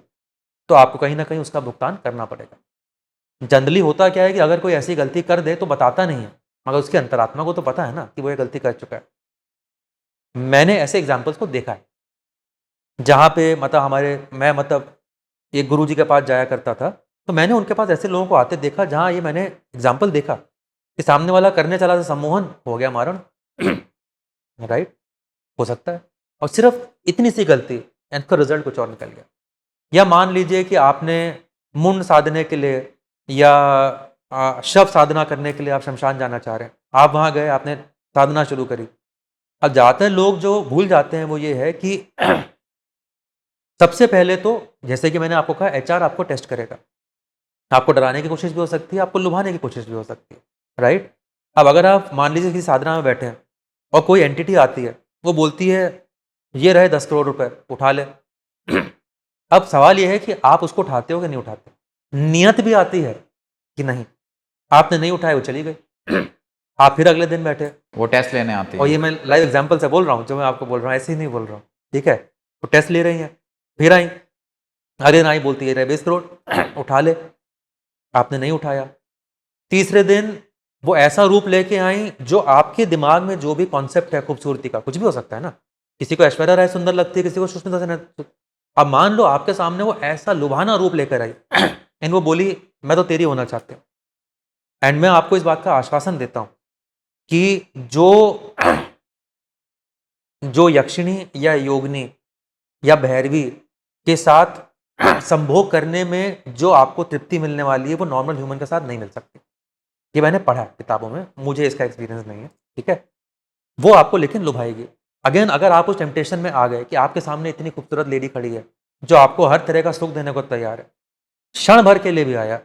Speaker 2: तो आपको कहीं न कहीं उसका भुगतान करना पड़ेगा। जनरली होता क्या है कि अगर कोई ऐसी गलती कर दे तो बताता नहीं है, मगर उसकी अंतरात्मा को तो पता है ना कि वो ये गलती कर चुका है। मैंने ऐसे एग्ज़ाम्पल्स को देखा है, जहाँ पे मतलब मैं मतलब एक गुरुजी के पास जाया करता था, तो मैंने उनके पास ऐसे लोगों को आते देखा, जहाँ ये मैंने एग्ज़ाम्पल देखा कि सामने वाला करने चला था सम्मोहन, हो गया मारण। राइट? हो सकता है। और सिर्फ़ इतनी सी गलती एंड उसका रिज़ल्ट कुछ और निकल गया। या मान लीजिए कि आपने मुंड साधने के लिए या शव साधना करने के लिए आप शमशान जाना चाह रहे हैं। आप वहाँ गए, आपने साधना शुरू करी। अब ज़्यादातर लोग जो भूल जाते हैं वो ये है कि सबसे पहले तो, जैसे कि मैंने आपको कहा, एचआर आपको टेस्ट करेगा। आपको डराने की कोशिश भी हो सकती है, आपको लुभाने की कोशिश भी हो सकती है, राइट? अब अगर आप मान लीजिए किसी साधना में बैठे हैं और कोई एंटिटी आती है, वो बोलती है, ये रहे 10 करोड़ रुपए, उठा ले। अब सवाल ये है कि आप उसको उठाते हो कि नहीं उठाते? नियत भी आती है कि नहीं, आपने नहीं उठाए, वो चली गई। आप फिर अगले दिन बैठे,
Speaker 1: वो टेस्ट लेने आती
Speaker 2: और
Speaker 1: है।
Speaker 2: ये मैं लाइव एग्जांपल से बोल रहा हूँ, जो मैं आपको बोल रहा हूँ ऐसे ही नहीं बोल रहा हूँ, ठीक है? वो टेस्ट ले रही हैं, फिर आई, अरे नाई बोलती है रहे 20 करोड़, उठा ले, आपने नहीं उठाया। तीसरे दिन वो ऐसा रूप लेके आई जो आपके दिमाग में जो भी कॉन्सेप्ट है खूबसूरती का, कुछ भी हो सकता है ना, किसी को ऐश्वर्या राय सुंदर लगती है, किसी को सुष्मिता सेन। अब मान लो आपके सामने वो ऐसा लुभाना रूप लेकर आई एंड वो बोली, मैं तो तेरी होना चाहती हूँ। एंड मैं आपको इस बात का आश्वासन देता हूँ कि जो यक्षिणी या योगिनी या भैरवी के साथ संभोग करने में जो आपको तृप्ति मिलने वाली है, वो नॉर्मल ह्यूमन के साथ नहीं मिल सकती। ये मैंने पढ़ा है किताबों में, मुझे इसका एक्सपीरियंस नहीं है, ठीक है? वो आपको लेकिन लुभाएगी। अगेन, अगर आप उस टेम्पटेशन में आ गए कि आपके सामने इतनी खूबसूरत लेडी खड़ी है, जो आपको हर तरह का सुख देने को तैयार है, क्षण भर के लिए भी आया,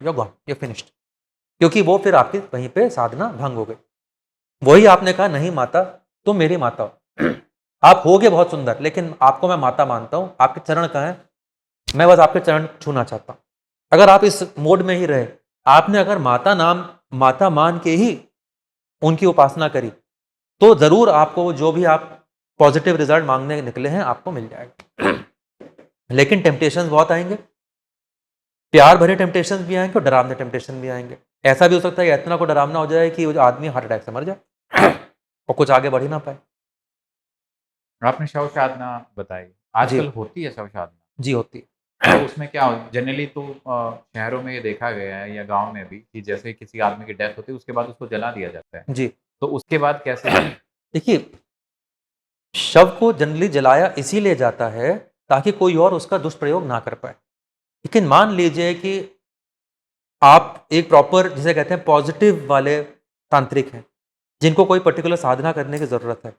Speaker 2: यू गॉन, यू फिनिश्ड। क्योंकि वो फिर आपकी वहीं पे साधना भंग हो गई। वही आपने कहा, नहीं माता, तुम मेरी माता हो। आप होगे बहुत सुंदर, लेकिन आपको मैं माता मानता हूँ। आपके चरण कहाँ हैं? मैं बस आपके चरण छूना चाहता हूँ। अगर आप इस मोड में ही रहे, आपने अगर माता मान के ही उनकी उपासना करी, तो ज़रूर आपको वो जो भी आप पॉजिटिव रिजल्ट मांगने निकले हैं, आपको मिल जाएगा। लेकिन टेम्पटेशंस बहुत आएंगे, प्यार भरे टेम्पटेशंस भी आएंगे और डरावने टेम्पटेशन भी आएंगे। ऐसा भी हो सकता है कि इतना को डरावना हो जाए कि वो जो आदमी हार्ट अटैक से मर जाए और कुछ आगे बढ़ ही ना पाए।
Speaker 1: आपने शव साधना बताई,
Speaker 2: जी,
Speaker 1: आजकल होती है शव साधना?
Speaker 2: जी होती है।
Speaker 1: तो उसमें क्या हो, जनरली तो शहरों में ये देखा गया है या गाँव में भी कि जैसे किसी आदमी की डेथ होती है उसके बाद उसको जला दिया जाता है।
Speaker 2: जी,
Speaker 1: तो उसके बाद कैसे?
Speaker 2: देखिए, शव को जनरली जलाया इसीलिए जाता है ताकि कोई और उसका दुष्प्रयोग ना कर पाए। लेकिन मान लीजिए कि आप एक प्रॉपर, जिसे कहते हैं पॉजिटिव वाले तांत्रिक हैं, जिनको कोई पर्टिकुलर साधना करने की ज़रूरत है,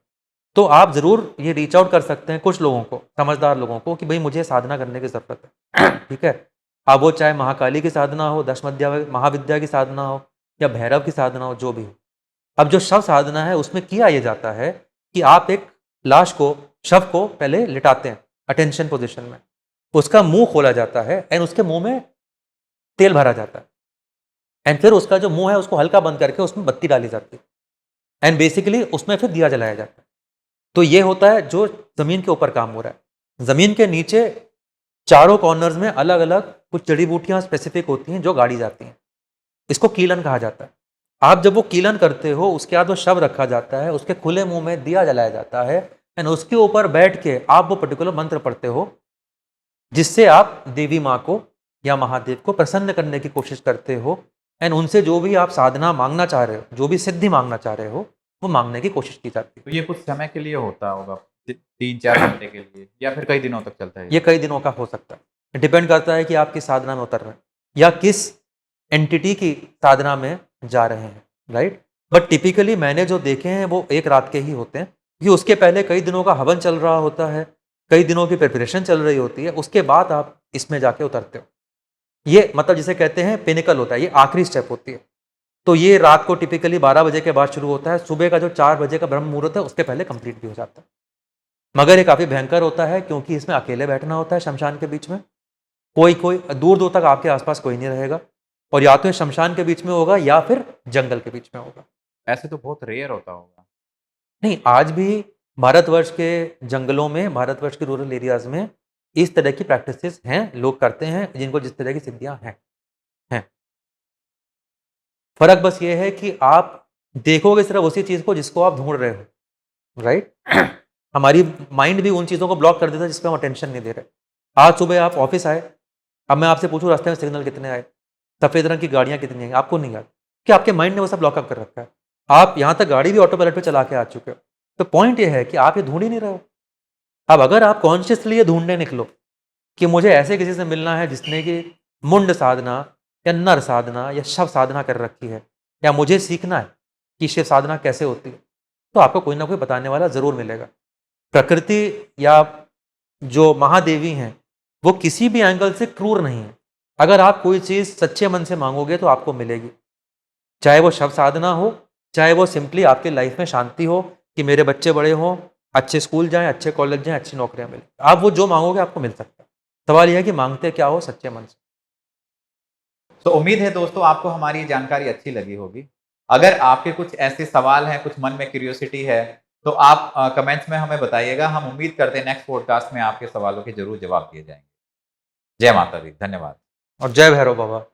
Speaker 2: तो आप ज़रूर ये रीच आउट कर सकते हैं कुछ लोगों को, समझदार लोगों को, कि भाई मुझे साधना करने की ज़रूरत है। ठीक है? अब वो चाहे महाकाली की साधना हो, दशमद्या महाविद्या की साधना हो या भैरव की साधना हो, जो भी हो। अब जो शव साधना है उसमें किया ये जाता है कि आप एक लाश को, शव को पहले लिटाते हैं अटेंशन पोजीशन में, उसका मुंह खोला जाता है एंड उसके मुंह में तेल भरा जाता है एंड फिर उसका जो मुंह है उसको हल्का बंद करके उसमें बत्ती डाली जाती है एंड बेसिकली उसमें फिर दिया जलाया जाता है। तो ये होता है जो जमीन के ऊपर काम हो रहा है। जमीन के नीचे चारों कॉर्नर्स में अलग अलग कुछ जड़ी बूटियां स्पेसिफिक होती हैं जो गाड़ी जाती हैं। इसको कीलन कहा जाता है। आप जब वो कीलन करते हो उसके बाद वो शव रखा जाता है, उसके खुले मुंह में दिया जलाया जाता है एंड उसके ऊपर बैठ के आप वो पर्टिकुलर मंत्र पढ़ते हो जिससे आप देवी माँ को या महादेव को प्रसन्न करने की कोशिश करते हो एंड उनसे जो भी आप साधना मांगना चाह रहे हो, जो भी सिद्धि मांगना चाह रहे हो, वो मांगने की कोशिश की जाती है।
Speaker 1: तो ये कुछ समय के लिए होता होगा, 3-4 घंटे के लिए, या फिर कई दिनों तक चलता है
Speaker 2: ये कई दिनों का हो सकता है, डिपेंड करता है कि आप किस साधना में उतर रहे हैं या किस एंटिटी की साधना में जा रहे हैं, राइट। बट टिपिकली मैंने जो देखे हैं वो एक रात के ही होते हैं, क्योंकि उसके पहले कई दिनों का हवन चल रहा होता है, कई दिनों की प्रिपरेशन चल रही होती है, उसके बाद आप इसमें जाके उतरते हो। ये मतलब जिसे कहते हैं पिनिकल होता है, ये आखिरी स्टेप होती है। तो ये रात को टिपिकली 12 बजे के बाद शुरू होता है, सुबह का जो 4 बजे का ब्रह्म मुहूर्त है उसके पहले कंप्लीट भी हो जाता है। मगर ये काफ़ी भयंकर होता है क्योंकि इसमें अकेले बैठना होता है शमशान के बीच में, कोई कोई दूर दूर तक आपके आसपास कोई नहीं रहेगा, और या तो ये शमशान के बीच में होगा या फिर जंगल के बीच में होगा।
Speaker 1: ऐसे तो बहुत रेयर होता होगा।
Speaker 2: नहीं, आज भी भारतवर्ष के जंगलों में, भारतवर्ष के रूरल एरियाज में इस तरह की प्रैक्टिसेस हैं, लोग करते हैं जिनको जिस तरह की सिद्धियां हैं। फर्क बस ये है कि आप देखोगे सिर्फ उसी चीज को जिसको आप ढूंढ रहे हो, राइट। हमारी माइंड भी उन चीजों को ब्लॉक कर देता है जिस पे हम अटेंशन नहीं दे रहे। आज सुबह आप ऑफिस आए, अब मैं आपसे पूछूं रास्ते में सिग्नल कितने आए, सफेद रंग की गाड़ियां कितनी आई, आपको नहीं याद कि आपके माइंड ने वो सब ब्लॉकअप कर रखा है। आप यहाँ तक गाड़ी भी ऑटो पायलट पे चला के आ चुके हो। तो पॉइंट ये है कि आप ये ढूंढ ही नहीं रहे हो। अब अगर आप कॉन्शियसली ये ढूंढने निकलो कि मुझे ऐसे किसी से मिलना है जिसने कि मुंड साधना या नर साधना या शव साधना कर रखी है, या मुझे सीखना है कि शिव साधना कैसे होती है, तो आपको कोई ना कोई बताने वाला जरूर मिलेगा। प्रकृति या जो महादेवी हैं वो किसी भी एंगल से क्रूर नहीं है। अगर आप कोई चीज़ सच्चे मन से मांगोगे तो आपको मिलेगी, चाहे वो शव साधना हो, चाहे वो सिंपली आपके लाइफ में शांति हो कि मेरे बच्चे बड़े हों, अच्छे स्कूल जाएं, अच्छे कॉलेज जाएं, अच्छी नौकरियां मिलें। आप वो जो मांगोगे आपको मिल सकता है। सवाल यह है कि मांगते क्या हो सच्चे मन से।
Speaker 1: तो उम्मीद है दोस्तों आपको हमारी ये जानकारी अच्छी लगी होगी। अगर आपके कुछ ऐसे सवाल हैं, कुछ मन में क्यूरियोसिटी है, तो आप कमेंट्स में हमें बताइएगा। हम उम्मीद करते हैं नेक्स्ट पॉडकास्ट में आपके सवालों के जरूर जवाब दिए जाएंगे। जय माता दी, धन्यवाद।
Speaker 2: और जय भैरव बाबा।